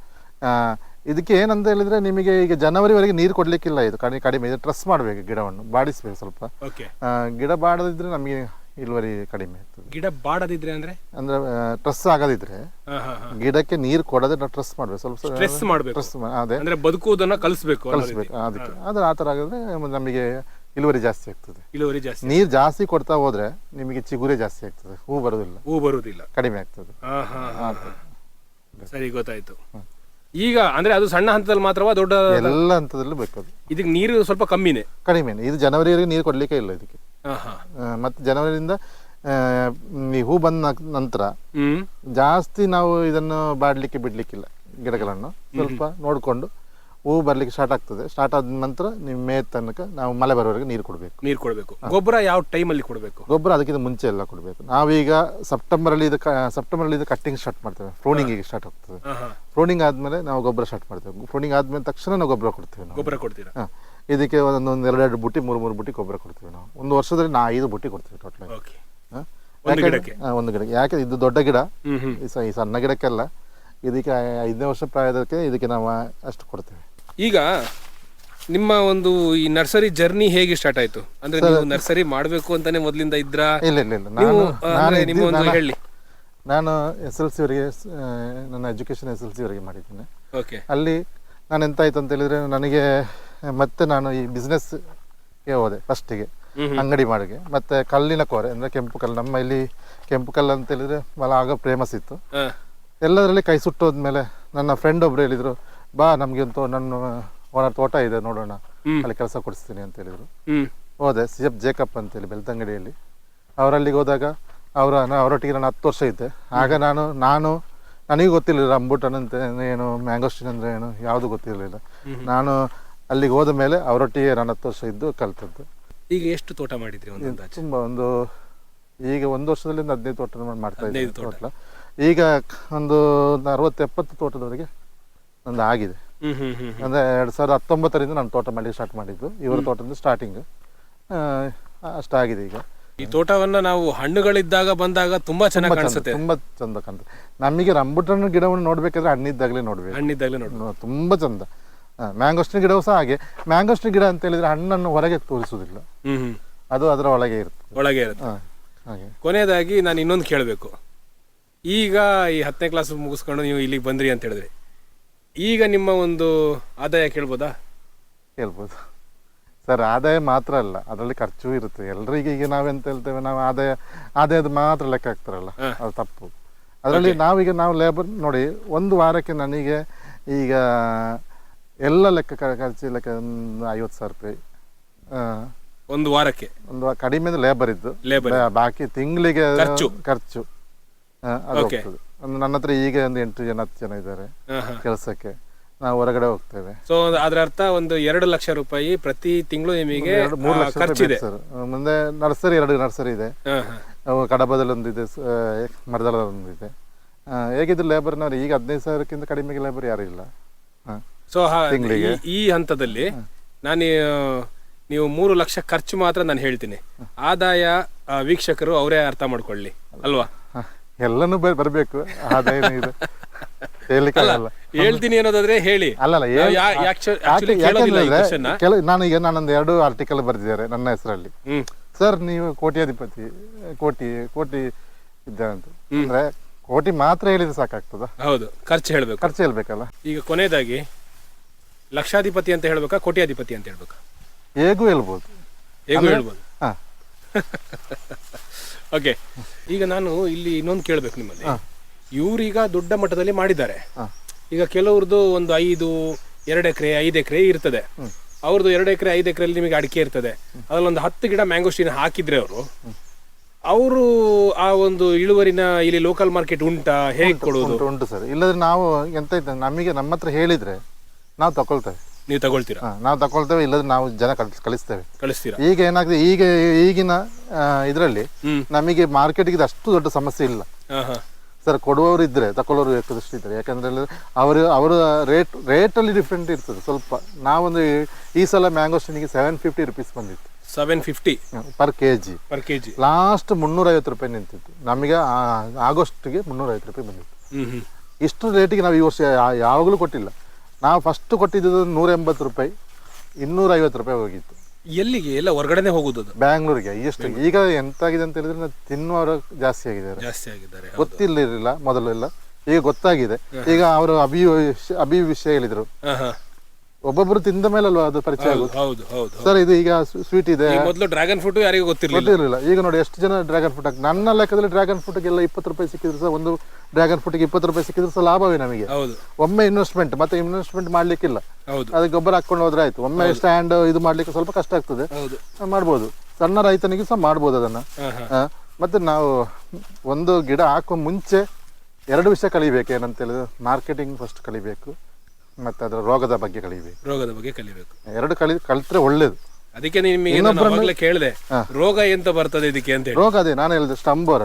ಇದಕ್ಕೆ ಏನಂತ ಹೇಳಿದ್ರೆ ನಿಮಗೆ ಈಗ ಜನವರಿವರೆಗೆ ನೀರು ಕೊಡ್ಲಿಕ್ಕಿಲ್ಲ. ಇದು ಕಡಿಮೆ ಇದು ಟ್ರಸ್ ಮಾಡಬೇಕು, ಗಿಡವನ್ನು ಬಾಡಿಸ್ಬೇಕು ಸ್ವಲ್ಪ. ಗಿಡ ಬಾಡದಿದ್ರೆ ನಮಗೆ ಇಳುವರಿ ಕಡಿಮೆ ಆಗ್ತದೆ. ಗಿಡ ಬಾಡದಿದ್ರೆ ಅಂದ್ರೆ ಟ್ರಸ್ ಆಗದಿದ್ರೆ ಗಿಡಕ್ಕೆ ನೀರು ಕೊಡದೆ ನಾವು ಟ್ರಸ್ ಮಾಡ್ಬೇಕು, ಸ್ವಲ್ಪ ಸ್ಟ್ರೆಸ್ ಮಾಡಬೇಕು. ಅದೇ ಅಂದ್ರೆ ಬದುಕುವುದನ್ನ ಕಲಿಸ್ಬೇಕು ಅದಕ್ಕೆ. ಅದ್ರ ಆ ಥರ ಆಗಿದ್ರೆ ನಮಗೆ ಇಳುವರಿ ಜಾಸ್ತಿ ಆಗ್ತದೆ. ಇಳುವರಿ ಜಾಸ್ತಿ. ನೀರು ಜಾಸ್ತಿ ಕೊಡ್ತಾ ಹೋದ್ರೆ ನಿಮಗೆ ಚಿಗುರೆ ಜಾಸ್ತಿ ಆಗ್ತದೆ, ಹೂ ಬರುದಿಲ್ಲ, ಕಡಿಮೆ ಆಗ್ತದೆ. ಸರಿ, ಗೊತ್ತಾಯ್ತು. ಈಗ ಅಂದ್ರೆ ಅದು ಸಣ್ಣ ಹಂತದಲ್ಲಿ ಮಾತ್ರವಾ ದೊಡ್ಡ ಎಲ್ಲ ಹಂತದಲ್ಲೂ ಬೇಕು ಅದು. ಇದಕ್ಕೆ ನೀರು ಸ್ವಲ್ಪ ಕಡಿಮೆನೆ. ಇದು ಜನವರಿವರೆಗೆ ನೀರು ಕೊಡ್ಲಿಕ್ಕೆ ಇಲ್ಲ ಇದಕ್ಕೆ. ಮತ್ತೆ ಜನವರಿಯಿಂದ ಈ ಹೂ ಬಂದ ನಂತರ ಜಾಸ್ತಿ ನಾವು ಇದನ್ನು ಬಾಡ್ಲಿಕ್ಕೆ ಬಿಡ್ಲಿಕ್ಕಿಲ್ಲ. ಗಿಡಗಳನ್ನು ಸ್ವಲ್ಪ ನೋಡ್ಕೊಂಡು ಹೂ ಬರ್ಲಿಕ್ಕೆ ಸ್ಟಾರ್ಟ್ ಆಗ್ತದೆ. ಸ್ಟಾರ್ಟ್ ಆದ ನಂತರ ನೀವು ಮೇ ತನಕ ನಾವು ಮಳೆ ಬರೋವರೆಗೆ ನೀರು ಕೊಡಬೇಕು. ಗೊಬ್ಬರ ಯಾವ ಟೈಮಲ್ಲಿ ಕೊಡಬೇಕು? ಗೊಬ್ಬರ ಅದಕ್ಕಿಂತ ಮುಂಚೆ ಎಲ್ಲ ಕೊಡಬೇಕು. ನಾವೀಗ ಸೆಪ್ಟೆಂಬರಲ್ಲಿ ಇದು ಕಟ್ಟಿಂಗ್ ಸ್ಟಾರ್ಟ್ ಮಾಡ್ತೇವೆ. ಫ್ರೂನಿಂಗ್ ಸ್ಟಾರ್ಟ್ ಆಗ್ತದೆ. ಫ್ರೂನಿಂಗ್ ಆದ್ಮೇಲೆ ನಾವು ಗೊಬ್ಬರ ಸ್ಟಾರ್ಟ್ ಮಾಡ್ತೇವೆ. ಫ್ರೂನಿಂಗ್ ಆದ್ಮೇಲೆ ತಕ್ಷಣ ನಾವು ಗೊಬ್ಬರ ಕೊಡ್ತೇವೆ. ಗೊಬ್ಬರ ಕೊಡ್ತೀರಾ? ಇದಕ್ಕೆ ಒಂದೊಂದು 2 ಬುಟ್ಟಿ 3 ಬುಟ್ಟಿ ಗೊಬ್ಬರ ಕೊಡ್ತೀವಿ ನಾವು. ಒಂದು ವರ್ಷದಲ್ಲಿ 5 ಬುಟ್ಟಿ ಕೊಡ್ತೀವಿ ಟೋಟಲ್ ಒಂದು ಗಿಡಕ್ಕೆ. ಯಾಕೆ ಇದು ದೊಡ್ಡ ಗಿಡ, ಈ ಸಣ್ಣ ಗಿಡಕ್ಕೆಲ್ಲ. ಇದಕ್ಕೆ 5ನೇ ವರ್ಷ ಪ್ರಾಯದಕ್ಕೆ ಇದಕ್ಕೆ ನಾವು ಅಷ್ಟು ಕೊಡ್ತೇವೆ. ಈಗ ನಿಮ್ಮ ಒಂದು ಈ ನರ್ಸರಿ ಜರ್ನಿ ಹೇಗೆ ಸ್ಟಾರ್ಟ್ ಆಯ್ತು? ಅಂದ್ರೆ ನೀವು ನರ್ಸರಿ ಮಾಡಬೇಕು ಅಂತಾನೆ ಮೊದಲಿಂದ ಇದ್ರ? ಇಲ್ಲ. ನಾನು SLC ವರೆಗೆ ನನ್ನ ಎಜುಕೇಶನ್ SLC ವರೆಗೆ ಮಾಡಿದ್ದೇನೆ. ಅಲ್ಲಿ ನಾನು ಎಂತಾಯ್ತು ಅಂತ ಹೇಳಿದ್ರೆ ನನಗೆ ಮತ್ತೆ ನಾನು ಈ ಬಿಸ್ನೆಸ್ಗೆ ಹೋದೆ ಫಸ್ಟಿಗೆ, ಅಂಗಡಿ ಮಾಡಿಗೆ. ಮತ್ತೆ ಕಲ್ಲಿನ ಕೋರೆ ಅಂದ್ರೆ ಕೆಂಪು ಕಲ್ಲು, ನಮ್ಮ ಇಲ್ಲಿ ಕೆಂಪು ಕಲ್ಲು ಅಂತ ಹೇಳಿದ್ರೆ ಆಗ ಫೇಮಸ್ ಇತ್ತು. ಎಲ್ಲದರಲ್ಲಿ ಕೈ ಸುಟ್ಟೋದ್ಮೇಲೆ ನನ್ನ ಫ್ರೆಂಡ್ ಒಬ್ರು ಹೇಳಿದ್ರು, ಬಾ ನಮ್ಗೆ ನನ್ನ ಓನರ್ ತೋಟ ಇದೆ ನೋಡೋಣ, ಅಲ್ಲಿ ಕೆಲಸ ಕೊಡಿಸ್ತೀನಿ ಅಂತ ಹೇಳಿದ್ರು. ಹೋದೆ CF ಜೇಕಪ್ ಅಂತೇಳಿ ಬೆಳ್ತಂಗಡಿಯಲ್ಲಿ. ಅವರಲ್ಲಿಗೆ ಹೋದಾಗ ಅವರೊಟ್ಟಿಗೆ ನಾನು 10 ವರ್ಷ ಇದ್ದೆ. ಆಗ ನನಗೆ ಗೊತ್ತಿರಲಿಲ್ಲ ರಂಬೂಟನ್ ಅಂತ ಏನು, ಮ್ಯಾಂಗೋಸ್ಟಿನ್ ಅಂದ್ರೆ ಏನು, ಯಾವುದು ಗೊತ್ತಿರಲಿಲ್ಲ. ನಾನು ಅಲ್ಲಿಗೆ ಹೋದ ಮೇಲೆ ಅವರೊಟ್ಟಿಗೆ ನಾನು 10 ವರ್ಷ ಇದ್ದು ಕಲ್ತದ್ದು. ಈಗ ಎಷ್ಟು ತೋಟ ಮಾಡಿದ್ರಿ? ತುಂಬಾ ಈಗ 1 ವರ್ಷದಲ್ಲಿ 15 ತೋಟ ಮಾಡ್ತಾ ಇದ್ದೀನಿ. ತೋಟ ಈಗ ಒಂದು 60-70 ತೋಟದವರೆಗೆ ಒಂದು ಆಗಿದೆ. ಅಂದ್ರೆ 2019ರಿಂದ ನಾನು ತೋಟ ಮಾಡಿ ಸ್ಟಾರ್ಟ್ ಮಾಡಿದ್ದು. ಇವರ ತೋಟದಿಂದ ಸ್ಟಾರ್ಟಿಂಗ್ ಅಷ್ಟಾಗಿದೆ. ಈಗ ಈ ತೋಟವನ್ನ ನಾವು ಹಣ್ಣುಗಳಿದ್ದಾಗ ಬಂದಾಗ ತುಂಬಾ ಚೆನ್ನಾಗಿ ಕಾಣಿಸುತ್ತೆ, ತುಂಬಾ ಚಂದ ಕಾಣುತ್ತೆ. ನಮಗೆ ರಂಬುಟನ್ ಗಿಡವನ್ನು ನೋಡ್ಬೇಕಾದ್ರೆ ಹಣ್ಣಿದ್ದಾಗಲೇ ನೋಡ್ಬೇಕು, ತುಂಬಾ ಚಂದ. ಮ್ಯಾಂಗೋಸ್ಟಿನ್ ಗಿಡವೂ ಸಹ ಹಾಗೆ. ಮ್ಯಾಂಗೋಸ್ಟಿನ್ ಗಿಡ ಅಂತ ಹೇಳಿದ್ರೆ ಹಣ್ಣನ್ನು ಹೊರಗೆ ತೋರಿಸುವುದಿಲ್ಲ, ಅದು ಅದರ ಒಳಗೆ ಇರುತ್ತೆ. ಹಾಗೆ ಕೊನೆಯದಾಗಿ ನಾನು ಇನ್ನೊಂದು ಕೇಳಬೇಕು. ಈಗ ಈ 10ನೇ ಕ್ಲಾಸ್ ಮುಗಿಸ್ಕೊಂಡು ನೀವು ಇಲ್ಲಿಗೆ ಬಂದ್ರಿ ಅಂತ ಹೇಳಿದ್ರೆ, ಈಗ ನಿಮ್ಮ ಒಂದು ಆದಾಯ ಕೇಳ್ಬೋದು ಸರ್? ಆದಾಯ ಮಾತ್ರ ಅಲ್ಲ, ಅದರಲ್ಲಿ ಖರ್ಚು ಇರುತ್ತೆ. ಎಲ್ರಿಗೆ ಈಗ ನಾವೆಂತ ಹೇಳ್ತೇವೆ, ನಾವು ಆದಾಯದ ಮಾತ್ರ ಲೆಕ್ಕ ಹಾಕ್ತಾರಲ್ಲ, ಅದು ತಪ್ಪು. ಅದರಲ್ಲಿ ನಾವು ಲೇಬರ್ ನೋಡಿ, 1 ವಾರಕ್ಕೆ ನನಗೆ ಈಗ ಎಲ್ಲ ಖರ್ಚು ಲೆಕ್ಕ 50,000 ರೂಪಾಯಿ 1 ವಾರಕ್ಕೆ. ಕಡಿಮೆ ಲೇಬರ್ ಇದ್ದು, ಬಾಕಿ ತಿಂಗಳಿಗೆ ಖರ್ಚು ಅದು ಹೋಗ್ತದೆ. ನನ್ನ ಹತ್ರ ಈಗ ಒಂದು 8-10 ಜನ ಇದ್ದಾರೆ ಕೆಲಸಕ್ಕೆ. ನಾವು ಹೊರಗಡೆ ಹೋಗ್ತೇವೆ. ಸೊ ಅದರ ಅರ್ಥ ಒಂದು 2 ಲಕ್ಷ ರೂಪಾಯಿ ಪ್ರತಿ ತಿಂಗಳು ನಿಮಗೆ 3 ಲಕ್ಷ ಖರ್ಚಿದೆ ಸರ್. ಮುಂದೆ ನರ್ಸರಿ 2 ನರ್ಸರಿ ಇದೆ, ಕಡಬದಲ್ಲಿ ಒಂದಿದೆ, ಮರದದಲ್ಲಿ ಒಂದಿದೆ. ಹೇಗಿದ್ರು ಲೇಬರ್ನವ್ರು ಈಗ 15,000ಕ್ಕಿಂತ ಕಡಿಮೆಗೆ ಲೇಬರ್ ಯಾರು ಇಲ್ಲ. ಸೊ ಈ ಹಂತದಲ್ಲಿ ನಾನು ನೀವು 3 ಲಕ್ಷ ಖರ್ಚು ಮಾತ್ರ ನಾನು ಹೇಳ್ತೀನಿ, ಆದಾಯ ವೀಕ್ಷಕರು ಅವರೇ ಅರ್ಥ ಮಾಡ್ಕೊಳ್ಳಿ ಅಲ್ವಾ. ಎಲ್ಲನೂ ಬರಬೇಕು, ಆದಾಯ ಇದು ಹೇಳಲಿಕ್ಕೆ ಆಗಲ್ಲ. ಹೇಳ್ತೀನಿ ಅನ್ನೋದಾದ್ರೆ ಹೇಳಿ. ಅಲ್ಲಲ್ಲ ಯಾಕಂದ್ರೆ ನಾನೀಗ ನಾನೊಂದು 2 ಆರ್ಟಿಕಲ್ ಬರೆದಿದ್ದಾರೆ ನನ್ನ ಹೆಸರಲ್ಲಿ. ಸರ್ ನೀವು ಕೋಟ್ಯಾಧಿಪತಿ, ಕೋಟಿ ಇದ್ದ ಅಂತ ಅಂದ್ರೆ ಕೋಟಿ ಮಾತ್ರ ಹೇಳಿದ್ರೆ ಸಾಕಾಗ್ತದ? ಹೌದು, ಖರ್ಚು ಹೇಳ್ಬೇಕಲ್ಲ. ಈಗ ಕೊನೆಯದಾಗಿ ಲಕ್ಷಾಧಿಪತಿ ಅಂತ ಹೇಳ್ಬೇಕಾ ಕೋಟ್ಯಾಧಿಪತಿ ಅಂತ ಹೇಳ್ಬೇಕಾ? ಹೇಗೂ ಹೇಳ್ಬೋದು. ಓಕೆ, ಈಗ ನಾನು ಇಲ್ಲಿ ಇನ್ನೊಂದು ಕೇಳ್ಬೇಕು ನಿಮ್ಮಲ್ಲಿ. ಇವ್ರೀಗ ದೊಡ್ಡ ಮಟ್ಟದಲ್ಲಿ ಮಾಡಿದ್ದಾರೆ. ಈಗ ಕೆಲವ್ರದ್ದು ಒಂದು 2 ಎಕರೆ 5 ಎಕರೆ ಇರ್ತದೆ. ಅವ್ರದ್ದು 2 ಎಕರೆ 5 ಎಕರೆಯಲ್ಲಿ ನಿಮಗೆ ಅಡಿಕೆ ಇರ್ತದೆ. ಅದ್ರಲ್ಲೊಂದು 10 ಗಿಡ ಮ್ಯಾಂಗೋಸ್ಟಿನ್ ಹಾಕಿದ್ರೆ ಅವರು ಆ ಒಂದು ಇಳುವರಿನ ಇಲ್ಲಿ ಲೋಕಲ್ ಮಾರ್ಕೆಟ್ ಉಂಟಾ, ಹೇಗೆ ಕೊಡೋದು? ಉಂಟು ಸರ್. ಇಲ್ಲದ್ರೆ ನಾವು ಎಂತ ಇತ್ತು, ನಮಗೆ ನಮ್ಮ ಹತ್ರ ಹೇಳಿದ್ರೆ ನಾವು ತಗೊಳ್ತೇವೆ. ನೀವು ತಗೊಳ್ತೀರಾ? ನಾವು ತಗೊಳ್ತೇವೆ, ಇಲ್ಲದ್ರೆ ನಾವು ಜನ ಕಳಿಸ್ತೀರಾ. ಈಗ ಏನಾಗಿದೆ, ಈಗಿನ ಇದರಲ್ಲಿ ನಮಗೆ ಮಾರ್ಕೆಟ್ಗೆ ಅಷ್ಟು ದೊಡ್ಡ ಸಮಸ್ಯೆ ಇಲ್ಲ ಸರ್. ಕೊಡುವವರು ಇದ್ರೆ ತಗೊಳ್ಳೋರು ಬೇಕಾದಷ್ಟು ಇದ್ದಾರೆ. ಯಾಕಂದ್ರೆ ಅವರ ರೇಟಲ್ಲಿ ಡಿಫ್ರೆಂಟ್ ಇರ್ತದೆ ಸ್ವಲ್ಪ. ನಾವೊಂದು ಈ ಸಲ ಮ್ಯಾಂಗೋಸ್ಟಿನಿಗೆ 750 ರುಪೀಸ್ ಬಂದಿತ್ತು. 750 ಪರ್ ಕೆಜಿ. ಲಾಸ್ಟ್ 350 ರೂಪಾಯಿ ನಿಂತಿತ್ತು. ನಮಗೆ ಆಗಸ್ಟ್ಗೆ 350 ರೂಪಾಯಿ ಬಂದಿತ್ತು. ಇಷ್ಟು ರೇಟಿಗೆ ನಾವು ಈ ವರ್ಷ ಯಾವಾಗಲೂ ಕೊಟ್ಟಿಲ್ಲ. ನಾವು ಫಸ್ಟ್ ಕೊಟ್ಟಿದ್ದು 180 ರೂಪಾಯಿ, 250 ರೂಪಾಯಿ ಹೋಗಿತ್ತು. ಎಲ್ಲಿಗೆ? ಎಲ್ಲ ಹೊರಗಡೆನೆ ಹೋಗುದು, ಬ್ಯಾಂಗ್ಳೂರಿಗೆ. ಎಷ್ಟು ಈಗ ಎಂತಾಗಿದೆ ಅಂತ ಹೇಳಿದ್ರೆ ತಿನ್ನುವವರು ಜಾಸ್ತಿ ಆಗಿದ್ದಾರೆ. ಗೊತ್ತಿಲ್ಲ ಮೊದಲೆಲ್ಲ, ಈಗ ಗೊತ್ತಾಗಿದೆ. ಈಗ ಅವರು ಅಭಿ ವಿಷಯ ಹೇಳಿದ್ರು. ಒಬ್ಬೊಬ್ರು ತಿಂದ ಮೇಲಲ್ವಾ ಅದು ಪರಿಚಯ ಆಗುತ್ತೆ ಸರ್. ಇದು ಈಗ ಸ್ವೀಟ್ ಇದೆ, ಮೊದಲು ಡ್ರ್ಯಾಗನ್ ಫ್ರೂಟ್ ಯಾರಿಗೂ ಗೊತ್ತಿರಲಿಲ್ಲ. ಈಗ ನೋಡಿ ಎಷ್ಟು ಜನ ಡ್ರ್ಯಾಗನ್ ಫ್ರೂಟ್ ಹಾಕಿ. ನನ್ನ ಲೆಕ್ಕದಲ್ಲಿ ಡ್ರ್ಯಾಗನ್ ಫ್ರೂಟ್ಗೆಲ್ಲ 20 ರೂಪಾಯಿ ಸಿಕ್ಕಿದ್ರು ಸಹ, ಒಂದು ಡ್ರ್ಯಾಗನ್ ಫ್ರೂಟ್ಗೆ 20 ರೂಪಾಯಿ ಸಿಕ್ಕಿದ್ರು ಸಹ ಲಾಭವೇ ನಮಗೆ. ಒಮ್ಮೆ ಇನ್ವೆಸ್ಟ್ಮೆಂಟ್ ಮಾಡ್ಲಿಕ್ಕಿಲ್ಲ, ಅದಕ್ಕೆ ಗೊಬ್ಬರ ಹಾಕೊಂಡು ಹೋದ್ರೆ ಆಯ್ತು. ಒಮ್ಮೆ ಸ್ಟ್ಯಾಂಡ್ ಇದು ಮಾಡ್ಲಿಕ್ಕೆ ಸ್ವಲ್ಪ ಕಷ್ಟ ಆಗ್ತದೆ, ಮಾಡ್ಬೋದು. ಸಣ್ಣ ರೈತನಿಗೆ ಸಹ ಮಾಡ್ಬೋದು ಅದನ್ನ. ಮತ್ತೆ ನಾವು ಒಂದು ಗಿಡ ಹಾಕೋ ಮುಂಚೆ 2 ವಿಷಯ ಕಲಿಬೇಕು. ಏನಂತ ಹೇಳಿದ್ರೆ ಮಾರ್ಕೆಟಿಂಗ್ ಫಸ್ಟ್ ಕಲಿಬೇಕು, ಮತ್ತೆ ಅದರ ರೋಗದ ಬಗ್ಗೆ ಕಲಿಬೇಕು. 2 ಕಲಿತ್ರೆ ಒಳ್ಳೇದು. ಅದಕ್ಕೆ ನಿಮಗೆ ಕೇಳಿದೆ, ರೋಗ ಎಂತ ಬರ್ತದೆ ಇದಕ್ಕೆ ಅಂತ ಹೇಳಿ. ರೋಗ ಅದೇ ನಾನು ಹೇಳಿದೆ, ಸ್ಟಂಬೋರ್.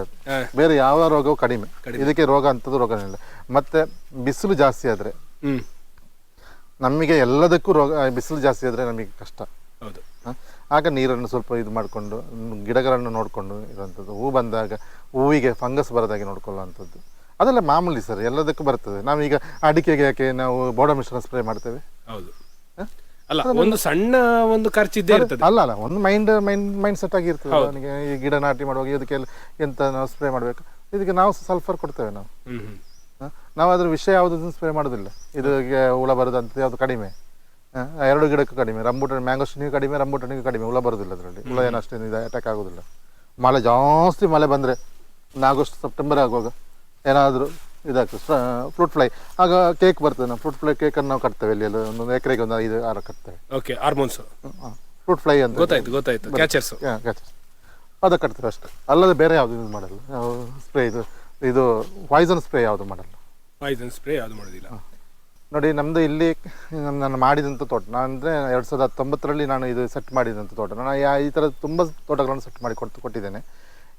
ಬೇರೆ ಯಾವ ರೋಗವೂ ಕಡಿಮೆ, ಇದಕ್ಕೆ ರೋಗ ಅಂತದ್ದು ರೋಗ ಇಲ್ಲ. ಮತ್ತೆ ಬಿಸಿಲು ಜಾಸ್ತಿ ಆದ್ರೆ ನಮಗೆ ಎಲ್ಲದಕ್ಕೂ ರೋಗ. ಬಿಸಿಲು ಜಾಸ್ತಿ ಆದ್ರೆ ನಮಗೆ ಕಷ್ಟ. ಆಗ ನೀರನ್ನು ಸ್ವಲ್ಪ ಇದು ಮಾಡಿಕೊಂಡು, ಗಿಡಗಳನ್ನು ನೋಡಿಕೊಂಡು ಇರುವಂಥದ್ದು. ಹೂ ಬಂದಾಗ ಹೂವಿಗೆ ಫಂಗಸ್ ಬರದಾಗೆ ನೋಡ್ಕೊಳ್ಳುವಂಥದ್ದು, ಅದೆಲ್ಲ ಮಾಮೂಲಿ ಸರ್, ಎಲ್ಲದಕ್ಕೂ ಬರ್ತದೆ. ನಾವೀಗ ಅಡಿಕೆಗೆ ಯಾಕೆ ನಾವು ಬೋಡೋ ಮಿಶ್ರಣ ಸ್ಪ್ರೇ ಮಾಡ್ತೇವೆ? ಅಲ್ಲ, ಒಂದು ಸಣ್ಣ ಒಂದು ಖರ್ಚಿದ್ದೇ ಇರ್ತದೆ. ಅಲ್ಲ ಒಂದು ಮೈಂಡ್ ಸೆಟ್ ಆಗಿರ್ತದೆ ಅವನಿಗೆ. ಈ ಗಿಡ ನಾಟಿ ಮಾಡುವಾಗ ಇದಕ್ಕೆ ಎಂತ ನಾವು ಸ್ಪ್ರೇ ಮಾಡಬೇಕು, ಇದಕ್ಕೆ ನಾವು ಸಲ್ಫರ್ ಕೊಡ್ತೇವೆ. ನಾವು ಅದ್ರ ವಿಷಯ ಯಾವುದನ್ನು ಸ್ಪ್ರೇ ಮಾಡೋದಿಲ್ಲ. ಇದಕ್ಕೆ ಹುಳ ಬರೋದಂತ ಯಾವುದು ಕಡಿಮೆ, 2 ಗಿಡಕ್ಕೂ ಕಡಿಮೆ. ರಂಬೂಟನ್ ಮ್ಯಾಂಗೋಸ್ಟಿನಿಗೂ ಕಡಿಮೆ, ರಂಬೂಟನಿಗೂ ಕಡಿಮೆ. ಹುಳ ಬರೋದಿಲ್ಲ ಅದರಲ್ಲಿ. ಹುಳ ಏನಷ್ಟೇ ಅಟ್ಯಾಕ್ ಆಗೋದಿಲ್ಲ. ಜಾಸ್ತಿ ಮಳೆ ಬಂದರೆ ಆಗಸ್ಟ್ ಸೆಪ್ಟೆಂಬರ್ ಆಗುವಾಗ ಏನಾದರೂ ಇದಾಗ್ತದೆ, ಫ್ರೂಟ್ ಫ್ಲೈ. ಆಗ ಕೇಕ್ ಬರ್ತದೆ. ನಾವು ಫ್ರೂಟ್ ಫ್ಲೈ ಕೇಕನ್ನು ನಾವು ಕಟ್ತೇವೆ. ಇಲ್ಲಿ ಒಂದು ಎಕರೆಗೆ ಒಂದು 5-6 ಕಟ್ತೇವೆ. ಫ್ರೂಟ್ ಫ್ಲೈ ಅಂತ ಗೊತ್ತಾಯ್ತು. ಕ್ಯಾಚರ್ಸ್ ಅದು ಕಟ್ತೇವೆ ಅಷ್ಟೇ. ಅಲ್ಲದೆ ಬೇರೆ ಯಾವುದು ಯೂಸ್ ಮಾಡಲ್ಲ. ಸ್ಪ್ರೇ ಇದು ಪಾಯ್ಸನ್ ಸ್ಪ್ರೇ ಯಾವುದು ಮಾಡಲ್ಲ. ನೋಡಿ, ನಮ್ಮದು ಇಲ್ಲಿ ನಾನು ಮಾಡಿದಂಥ ತೋಟ, ನಾನು ಅಂದರೆ 2019ರಲ್ಲಿ ನಾನು ಇದು ಸೆಟ್ ಮಾಡಿದಂಥ ತೋಟ. ನಾನು ಈ ಥರ ತುಂಬ ತೋಟಗಳನ್ನು ಸೆಟ್ ಮಾಡಿ ಕೊಟ್ಟಿದ್ದೇನೆ.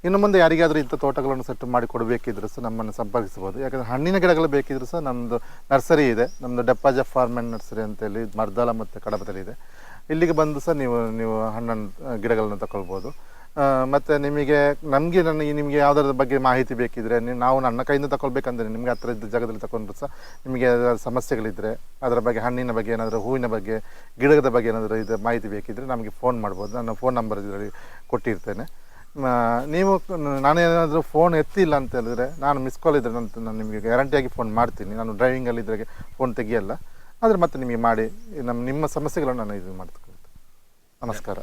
ಇನ್ನು ಮುಂದೆ ಯಾರಿಗಾದರೂ ಇಂಥ ತೋಟಗಳನ್ನು ಸೆಟ್ ಮಾಡಿ ಕೊಡಬೇಕಿದ್ರು ಸಹ ನಮ್ಮನ್ನು ಸಂಪರ್ಕಿಸ್ಬೋದು. ಯಾಕಂದರೆ ಹಣ್ಣಿನ ಗಿಡಗಳು ಬೇಕಿದ್ರು ಸಹ ನಮ್ಮದು ನರ್ಸರಿ ಇದೆ. ನಮ್ಮದು ಡೆಪ್ಪಾಜ ಫಾರ್ಮ್ ಆ್ಯಂಡ್ ನರ್ಸರಿ ಅಂತೇಳಿ ಮರ್ದಾಲ ಮತ್ತು ಕಡಬದಲ್ಲಿ ಇದೆ. ಇಲ್ಲಿಗೆ ಬಂದು ಸಹ ನೀವು ಹಣ್ಣನ್ನು ಗಿಡಗಳನ್ನು ತಗೊಳ್ಬೋದು. ಮತ್ತು ನಿಮಗೆ ಯಾವುದರ ಬಗ್ಗೆ ಮಾಹಿತಿ ಬೇಕಿದ್ರೆ ನಾವು ನನ್ನ ಕೈಯಿಂದ ತಗೊಳ್ಬೇಕಂದ್ರೆ ನಿಮಗೆ ಹತ್ರ ಇದ್ದ ಜಾಗದಲ್ಲಿ ತಗೊಂಡ್ರು ಸಹ ನಿಮಗೆ ಸಮಸ್ಯೆಗಳಿದ್ದರೆ ಅದರ ಬಗ್ಗೆ, ಹಣ್ಣಿನ ಬಗ್ಗೆ ಏನಾದರೂ, ಹೂವಿನ ಬಗ್ಗೆ, ಗಿಡದ ಬಗ್ಗೆ ಏನಾದರೂ ಇದು ಮಾಹಿತಿ ಬೇಕಿದ್ದರೆ ನಮಗೆ ಫೋನ್ ಮಾಡ್ಬೋದು. ನನ್ನ ಫೋನ್ ನಂಬರ್ ಇದರಲ್ಲಿ ಕೊಟ್ಟಿರ್ತೇನೆ. ನೀವು ನಾನೇನಾದರೂ ಫೋನ್ ಎತ್ತಿಲ್ಲ ಅಂತ ಹೇಳಿದ್ರೆ, ನಾನು ಮಿಸ್ ಕಾಲ್ ಇದ್ದರೆ ನಾನು ನಿಮಗೆ ಗ್ಯಾರಂಟಿಯಾಗಿ ಫೋನ್ ಮಾಡ್ತೀನಿ. ನಾನು ಡ್ರೈವಿಂಗಲ್ಲಿದ್ದರೆ ಫೋನ್ ತೆಗಿಯಲ್ಲ. ಆದರೆ ಮತ್ತೆ ನಿಮಗೆ ಮಾಡಿ ನಿಮ್ಮ ಸಮಸ್ಯೆಗಳನ್ನು ನಾನು ಇದು ಮಾಡ್ತೀನಿ. ನಮಸ್ಕಾರ.